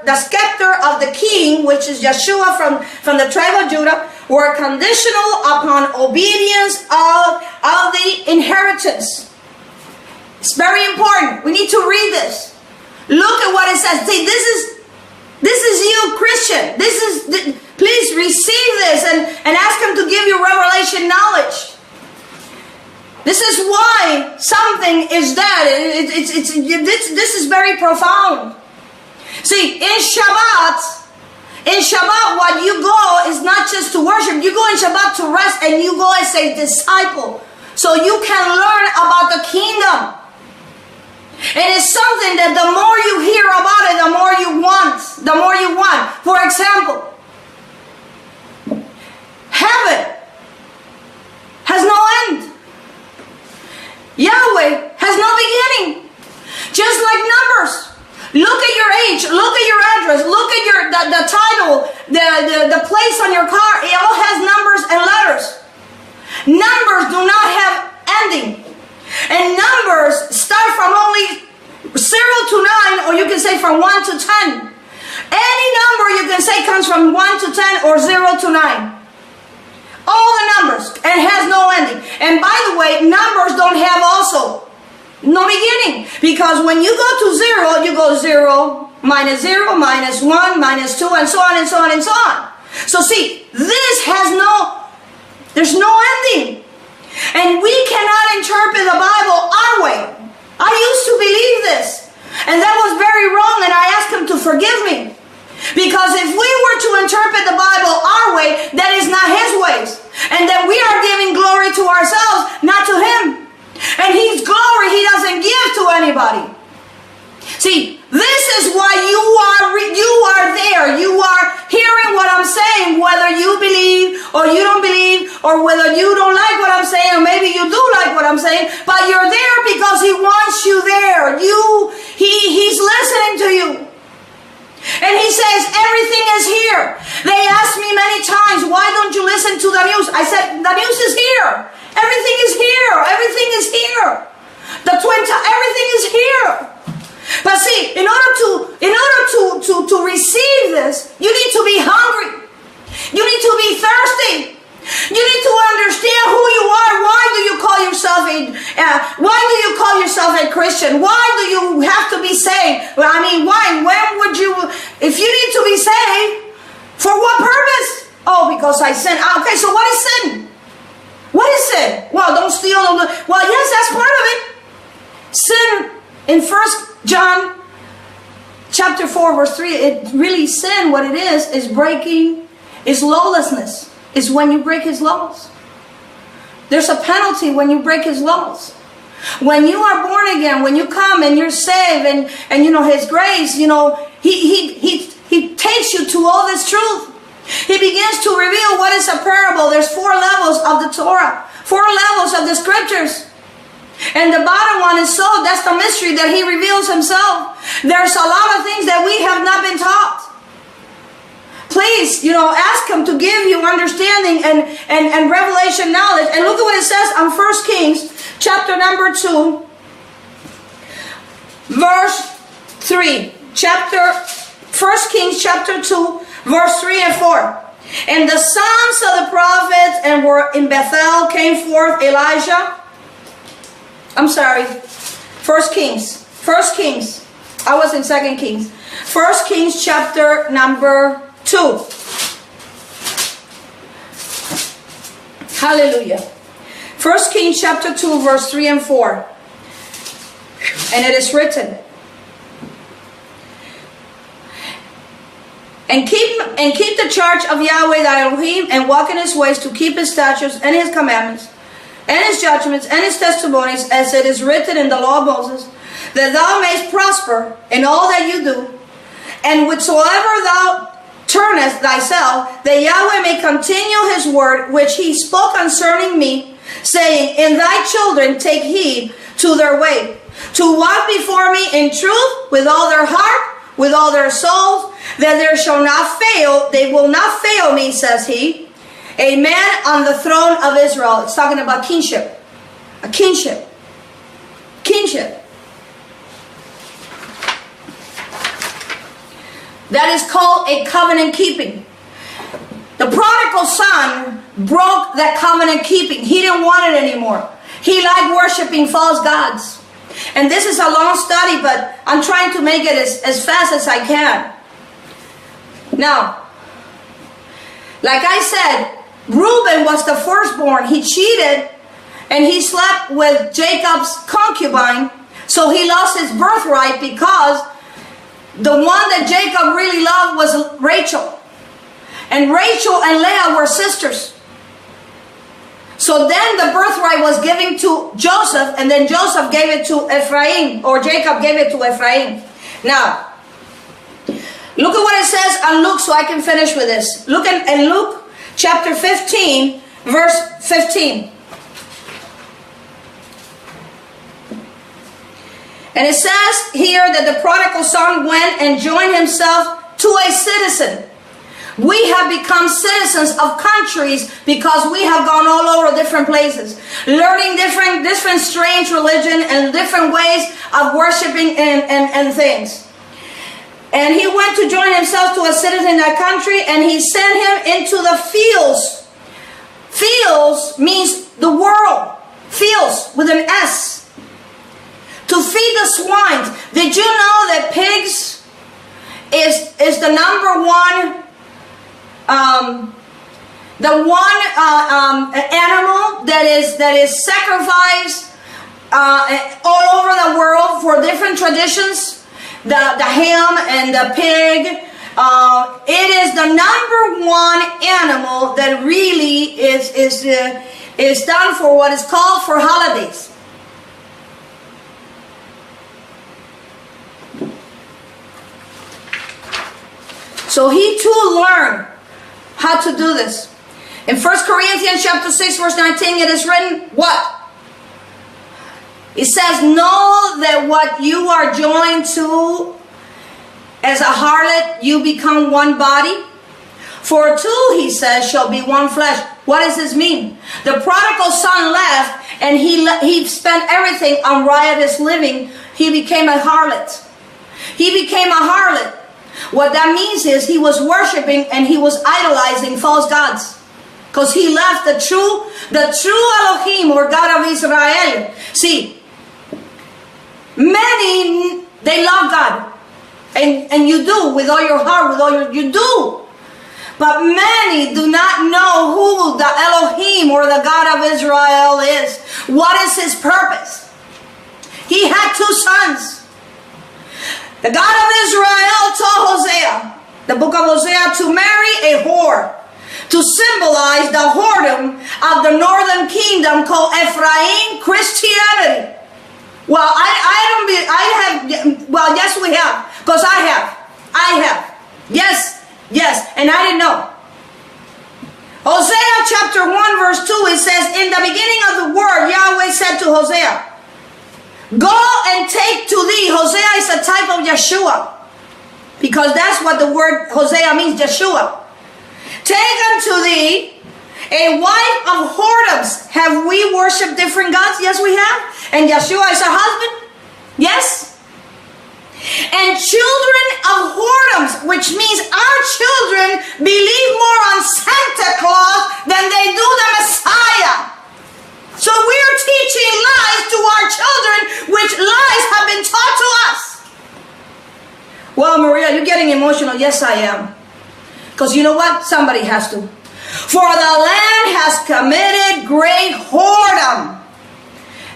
Speaker 1: of the king, which is Yeshua from the tribe of Judah, were conditional upon obedience of the inheritance. It's very important. We need to read this. Look at what it says. See, this is you, Christian. Please receive this and ask him to give you revelation knowledge. This is why something is that. This is very profound. See, in Shabbat, what you go is not just to worship. You go in Shabbat to rest, and you go as a disciple, so you can learn about the kingdom. And it's something that the more you hear about it, the more you want. The more you want. For example, heaven has no end. Yahweh has no beginning. Just like numbers. Look at your age. Look at your address. Look at the title, the place on your car. It all has numbers and letters. Numbers do not have ending. And numbers start from only 0 to 9, or you can say from 1 to 10. Any number you can say comes from 1 to 10 or 0 to 9. All the numbers, and has no ending. And by the way, numbers don't have also no beginning, because when you go to 0, you go 0, -0, -1, -2, and so on and so on and so on. So see, this has there's no ending. And we cannot interpret the Bible our way. I used to believe this, and that was very wrong, and I asked him to forgive me. Because if we were to interpret the Bible our way, that is not his ways. And that we are giving glory to ourselves, not to him. And his glory he doesn't give to anybody. See, this is why you are there. You are hearing what I'm saying, whether you believe or you don't believe, or whether you don't like what I'm saying, or maybe you do like what I'm saying, but you're there because he wants you there. He's listening to you. And he says, everything is here. They asked me many times, why don't you listen to the news? I said, the news is here. Everything is here. Everything is here. Everything is here. But see, in order to receive this, you need to be hungry. You need to be thirsty. You need to understand who you are. Why do you call yourself a Christian? Why do you have to be saved? Well, I mean, why? When would you, if you need to be saved, for what purpose? Oh, because I sin. Okay, so what is sin? What is sin? Well, don't steal. Well, yes, that's part of it. Sin, in 1 John chapter 4, verse 3, it really sin, what it is breaking, is lawlessness. Is when you break his laws. There's a penalty when you break his laws. When you are born again, when you come and you're saved, and you know his grace, you know, he takes you to all this truth. He begins to reveal what is a parable. There's 4 levels of the Torah, 4 levels of the scriptures. And the bottom one is soul. That's the mystery that he reveals himself. There's a lot of things that we have not been taught. Please, you know, ask him to give you understanding and revelation knowledge. And look at what it says on 1 Kings chapter number 2, verse 3. 1 Kings chapter 2, verse 3 and 4. And the sons of the prophets and were in Bethel came forth Elijah. I'm sorry, 1 Kings. I was in 2 Kings. 1 Kings chapter number 2. Hallelujah. 1 Kings chapter 2, verse 3 and 4. And it is written, And keep the charge of Yahweh thy Elohim, and walk in his ways, to keep his statutes and his commandments, and his judgments, and his testimonies, as it is written in the law of Moses, that thou mayest prosper in all that you do, and whatsoever thou turnest thyself, that Yahweh may continue his word which he spoke concerning me, saying, and thy children take heed to their way, to walk before me in truth with all their heart, with all their souls, that there shall not fail, they will not fail me, says he, a man on the throne of Israel. It's talking about kingship. A kingship. Kingship. That is called a covenant keeping. The prodigal son broke that covenant keeping. He didn't want it anymore. He liked worshiping false gods. And this is a long study, but I'm trying to make it as fast as I can. Now, like I said, Reuben was the firstborn. He cheated and he slept with Jacob's concubine. So he lost his birthright because the one that Jacob really loved was Rachel. And Rachel and Leah were sisters. So then the birthright was given to Joseph, and then Joseph gave it to Ephraim, or Jacob gave it to Ephraim. Now, look at what it says on Luke, so I can finish with this. Look in Luke chapter 15, verse 15. And it says here that the prodigal son went and joined himself to a citizen. We have become citizens of countries because we have gone all over different places, learning different strange religion and different ways of worshiping and things. And he went to join himself to a citizen in that country, and he sent him into the fields. Fields means the world. Fields with an S. To feed the swine. Did you know that pigs is the number one animal that is sacrificed all over the world for different traditions? The ham and the pig. It is the number one animal that really is done for what is called for holidays. So he too learned how to do this. In 1 Corinthians chapter 6 verse 19 it is written, what? It says, know that what you are joined to as a harlot, you become one body. For two, he says, shall be one flesh. What does this mean? The prodigal son left and he spent everything on riotous living. He became a harlot. He became a harlot. What that means is he was worshiping and he was idolizing false gods. Because he left the true Elohim, or God of Israel. See, many, they love God. And you do with all your heart, with all your, you do. But many do not know who the Elohim or the God of Israel is. What is his purpose? He had two sons. The God of Israel told Hosea, the book of Hosea, to marry a whore, to symbolize the whoredom of the northern kingdom called Ephraim Christianity. Well, yes we have, because I have. Yes, and I didn't know. Hosea chapter 1 verse 2, it says, in the beginning of the word, Yahweh said to Hosea, go and take to thee. Hosea is a type of Yeshua, because that's what the word Hosea means, Yeshua. Take unto thee a wife of whoredoms. Have we worshipped different gods? Yes, we have. And Yeshua is our husband? Yes. And children of whoredoms, which means our children believe more on Santa Claus than they do the Messiah. So we're teaching lies to our children, which lies have been taught to us. Well, Maria, you're getting emotional. Yes, I am. Because you know what? Somebody has to. For the land has committed great whoredom,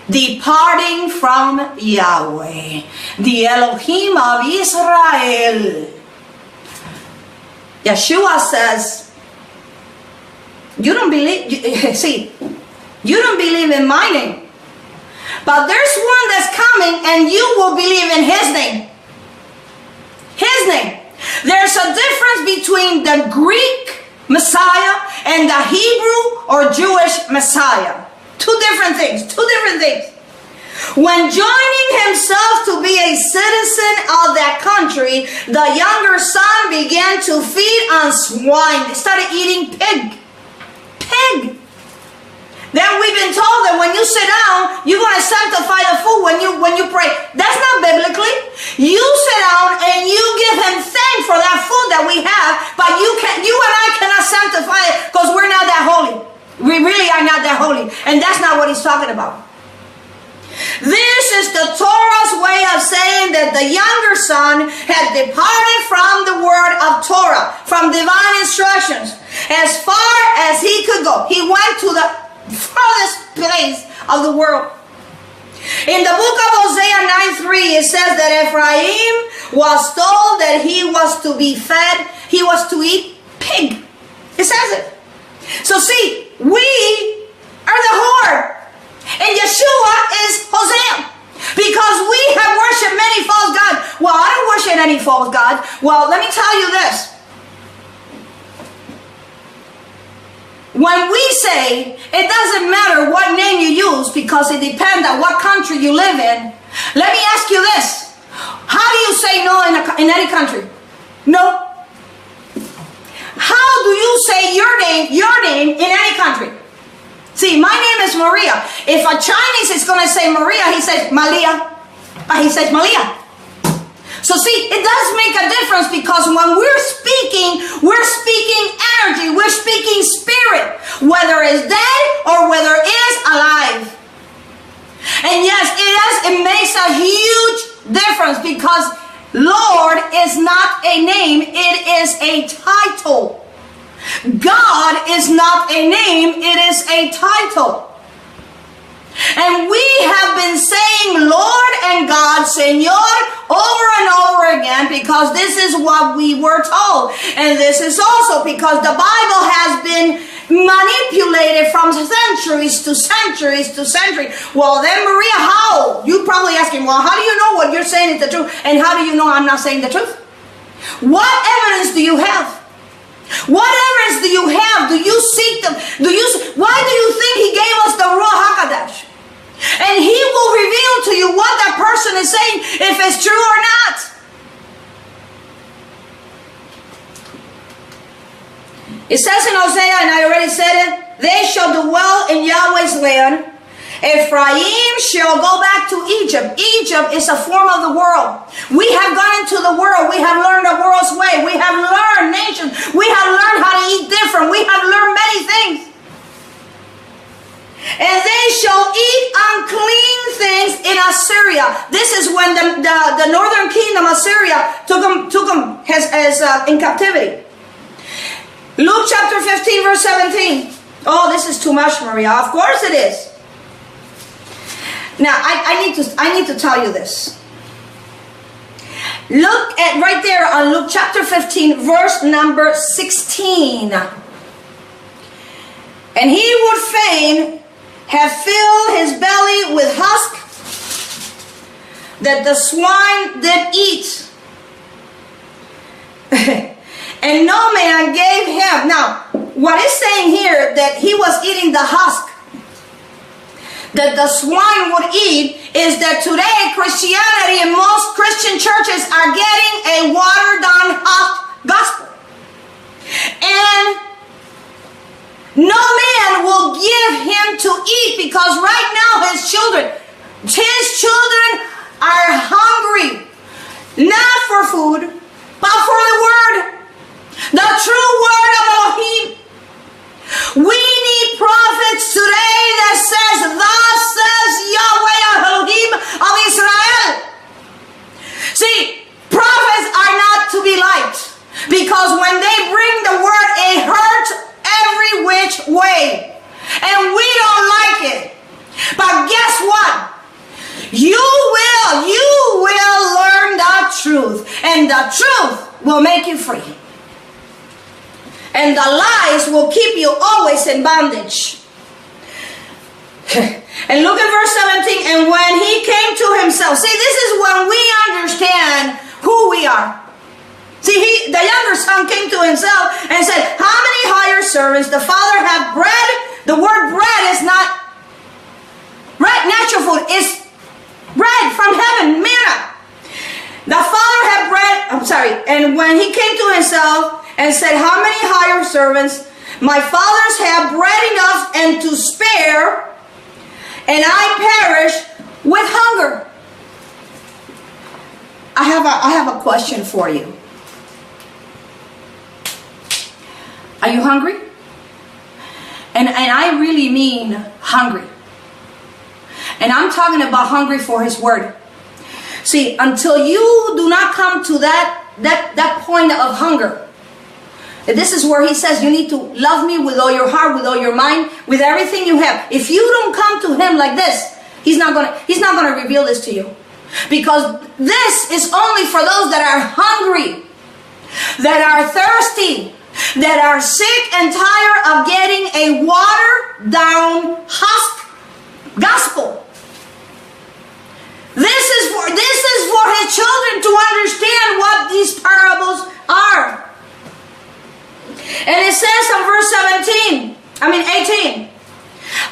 Speaker 1: departing from Yahweh, the Elohim of Israel. Yeshua says, you don't believe, see, you don't believe in my name, but there's one that's coming and you will believe in his name. His name. There's a difference between the Greek Messiah and the Hebrew or Jewish Messiah. Two different things. When joining himself to be a citizen of that country, the younger son began to feed on swine. They started eating pig. Then we've been told that when you sit down, you're going to sanctify the food when you pray. That's not biblically. You sit down and you give him thanks for that food that we have, but you and I cannot sanctify it because we're not that holy. We really are not that holy. And that's not what he's talking about. This is the Torah's way of saying that the younger son had departed from the word of Torah, from divine instructions, as far as he could go. He went to the farthest place of the world. In the book of Hosea 9:3, it says that Ephraim was told that he was to be fed, he was to eat pig. It says it. So see, we are the whore. And Yeshua is Hosea. Because we have worshipped many false gods. Well, I don't worship any false god. Well, let me tell you this. When we say it doesn't matter what name you use because it depends on what country you live in, let me ask you this. How do you say no in any country? No. How do you say your name in any country? See, my name is Maria. If a Chinese is going to say Maria, he says Malia. He says Malia. So see, it does make a difference because when we're speaking energy, we're speaking spirit, whether it's dead or whether it's alive. And yes, it makes a huge difference because Lord is not a name, it is a title. God is not a name, it is a title. And we have been saying Lord and God, Señor, over and over again because this is what we were told. And this is also because the Bible has been manipulated from centuries to centuries to centuries. Well, then Maria, how? You probably asking, well, how do you know what you're saying is the truth? And how do you know I'm not saying the truth? What evidence do you have? What evidence do you have? Do you seek them? Why do you think he gave us the Ruach HaKodesh? And he will reveal to you what that person is saying, if it's true or not. It says in Hosea, and I already said it, they shall dwell in Yahweh's land. Ephraim shall go back to Egypt. Egypt is a form of the world. We have gone into the world. We have learned the world's way. We have learned nations. We have learned how to eat different. We have learned many things. And they shall eat unclean things in Assyria. This is when the northern kingdom, Assyria, took them in captivity. Luke chapter 15, verse 17. Oh, this is too much, Maria. Of course it is. Now, I need to tell you this. Look at right there on Luke chapter 15, verse number 16. And he would fain have filled his belly with husk that the swine did eat. And no man gave him. Now, what it's saying here that he was eating the husk that the swine would eat is that today Christianity and most Christian churches are getting a watered down gospel. And no man will give him to eat because right now his children are hungry, not for food, but for the word, the true word of Elohim. We need prophets today that says, thus says Yahweh Elohim of Israel. See, prophets are not to be liked because when they bring the word, it hurts every which way. And we don't like it. But guess what? You will learn the truth. And the truth will make you free. And the lies will keep you always in bondage. And look at verse 17. And when he came to himself. See, this is when we understand who we are. See, the younger son came to himself and said, how many hired servants the father have bread? The word bread is not natural food. It's bread from heaven, manna. The father had bread, and when he came to himself and said, how many hired servants? My fathers have bread enough and to spare, and I perish with hunger. I have a question for you. Are you hungry? And I really mean hungry. And I'm talking about hungry for his word. See, until you do not come to that point of hunger, this is where he says you need to love me with all your heart, with all your mind, with everything you have. If you don't come to him like this, he's not gonna reveal this to you. Because this is only for those that are hungry, that are thirsty, that are sick and tired of getting a watered down husk gospel. This is for his children to understand what these parables are. And it says in verse 18,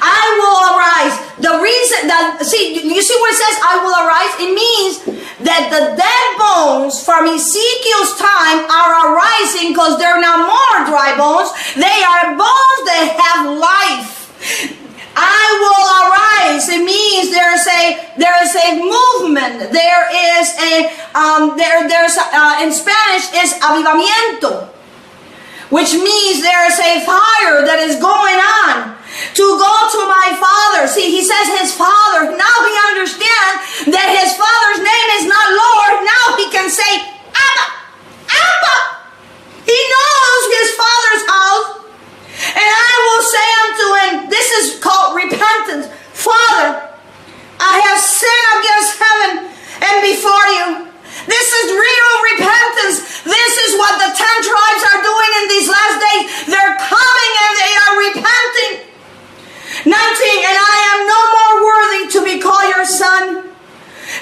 Speaker 1: I will arise. The reason that, you see what it says, I will arise? It means that the dead bones from Ezekiel's time are arising because they're not more dry bones. They are bones that have life. I will arise. It means there is a movement. There is in Spanish is avivamiento, which means there is a fire that is going on to go to my father. See, he says his father. Now he understands that his father's name is not Lord. Now he can say Abba, Abba. He knows his father's house. And I will say unto him, this is called repentance. Father, I have sinned against heaven and before you. This is real repentance. This is what the 10 tribes are doing in these last days. They're coming and they are repenting. 19, and I am no more worthy to be called your son.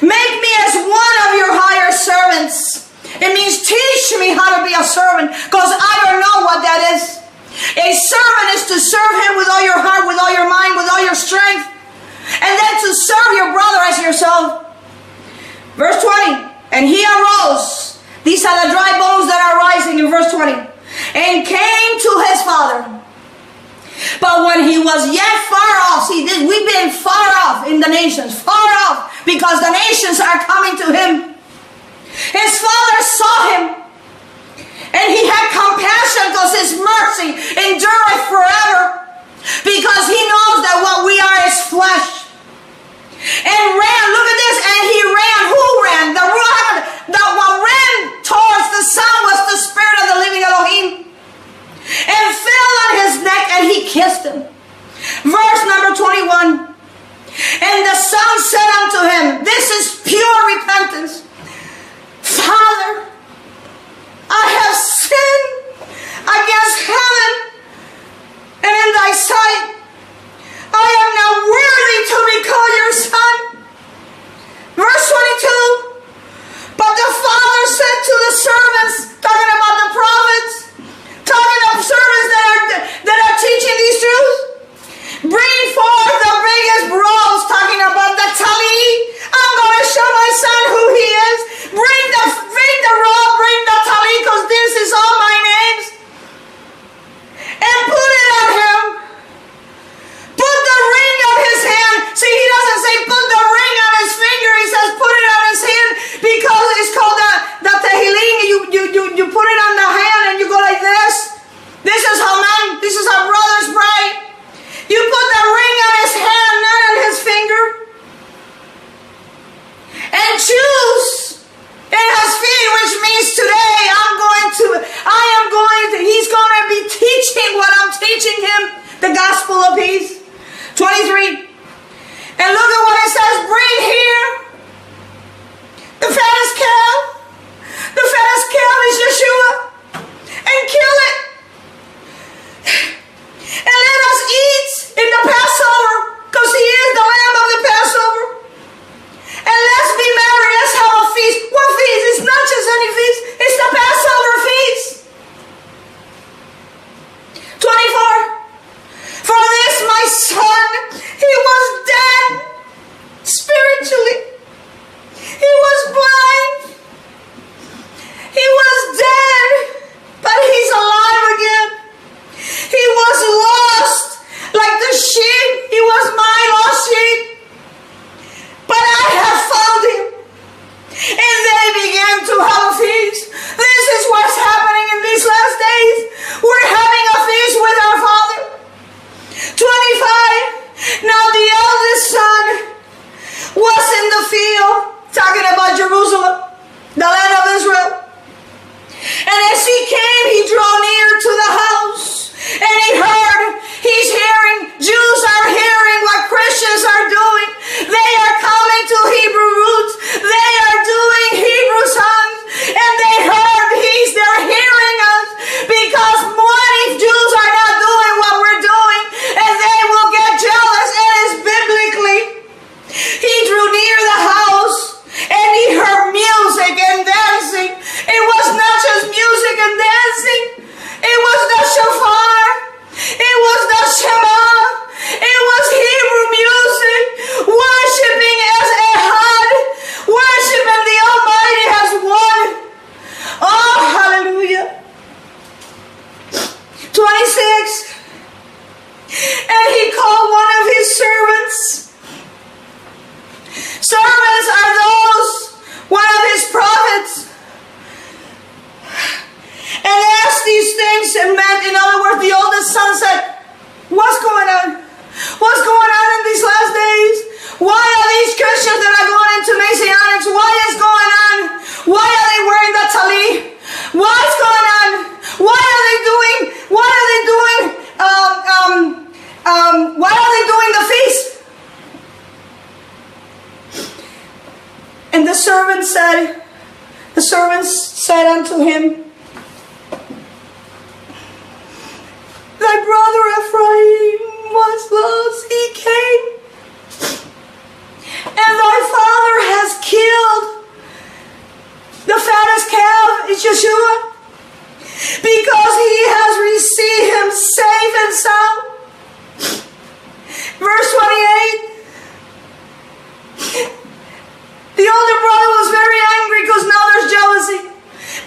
Speaker 1: Make me as one of your higher servants. It means teach me how to be a servant, because I don't know what that is. A servant is to serve him with all your heart, with all your mind, with all your strength. And then to serve your brother as yourself. Verse 20. And he arose. These are the dry bones that are rising in verse 20. And came to his father. But when he was yet far off. See, we've been far off in the nations. Far off. Because the nations are coming to him. His father saw him. And he had compassion because his mercy endureth forever. Because he knows that what we are is flesh. And ran, look at this, and he ran. Who ran? The one ran towards the sun was the spirit of the living Elohim. And fell on his neck and he kissed him. Verse number 21. And the son said unto him, this is pure repentance. Father, I have sinned against heaven and in thy sight. I am not worthy to be called your son. Verse 22. But the father said to the servants, talking about the prophets, talking of servants that are teaching these truths, bring forth the biggest rolls, talking about the tali. I'm going to show my son who he is. Bring the roll, bring the tali, because this is all my names. And put it on him. Put the ring on his hand. See, he doesn't say put the ring on his finger. He says put it on his hand, because it's called the tehilim. You put it on the hand and you go like this. This is how brothers pray. You put the ring on his hand, not on his finger. And choose in his feet, which means today he's going to be teaching what I'm teaching him, the gospel of peace. 23. And look at what it says, bring here the fattest calf. The fattest calf is Yeshua. And kill it. And let us eat in the Passover, because he is the Lamb of the Passover. And let's be merry, let's have a feast. What feast? It's not just any feast, it's the Passover. servants said unto him, thy brother Ephraim was lost, he came, and thy father has killed the fattest calf, is Yeshua, because he has received him safe and sound. Verse 28. The older brother was very angry because now there's jealousy.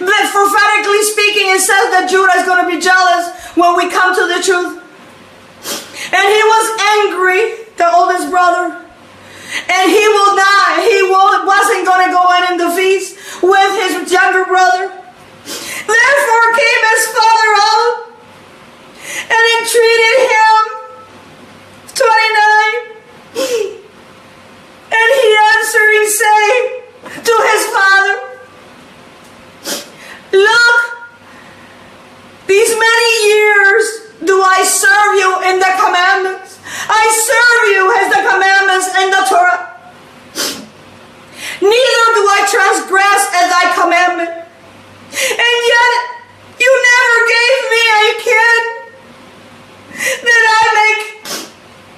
Speaker 1: But prophetically speaking, it says that Judah is going to be jealous when we come to the truth. And he was angry, the oldest brother. And he wasn't going to go in the feast with his younger brother. Therefore came his father out and entreated him. 29. And he answering, saying to his father, look, these many years do I serve you in the commandments. I serve you as the commandments and the Torah. Neither do I transgress at thy commandment. And yet you never gave me a kid that I make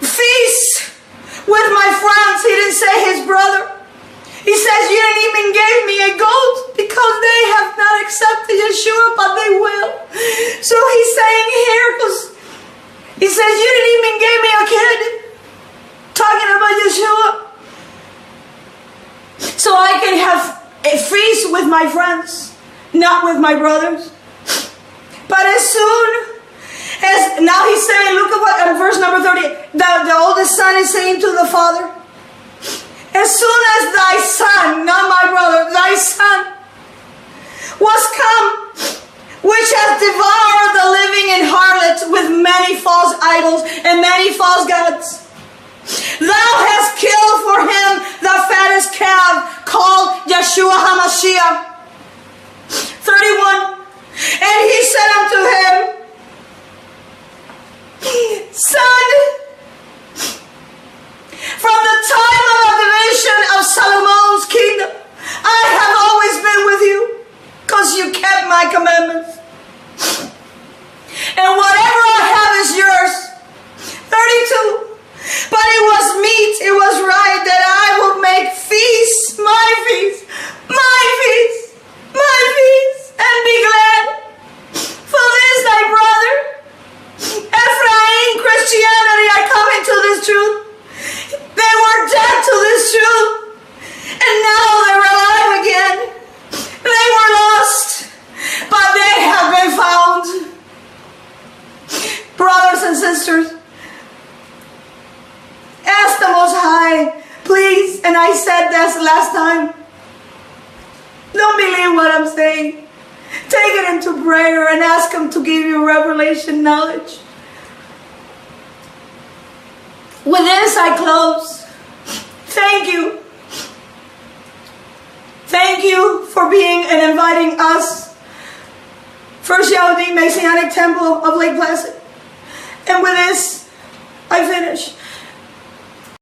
Speaker 1: feasts with my friends. He didn't say his brother. He says you didn't even give me a goat because they have not accepted Yeshua, but they will. So he's saying here, because he says you didn't even give me a kid, talking about Yeshua, so I can have a feast with my friends, not with my brothers. But as soon as, now he's saying, look at what, verse number 30, the oldest son is saying to the father, as soon as thy son, not my brother, thy son was come, which has devoured the living in harlots with many false idols and many false gods, thou hast killed for him the fattest calf called Yeshua HaMashiach. 31. And he said unto him, son, from the time of the division of Solomon's kingdom, I have always been with you, because you kept my commandments. And whatever I have is yours. 32. But it was meet, it was right that I will make feasts, my feast, my feast, my feast, and be glad. For this thy brother, Ephraim, Christianity, I come into this truth. They were dead to this truth, and now they're alive again. They were lost, but they have been found. Brothers and sisters, ask the Most High, please, and I said this last time, don't believe what I'm saying. Take it into prayer and ask Him to give you revelation knowledge. With this I close. Thank you. Thank you for being and inviting us. First Yahudin Messianic Temple of Lake Placid. And with this, I finish.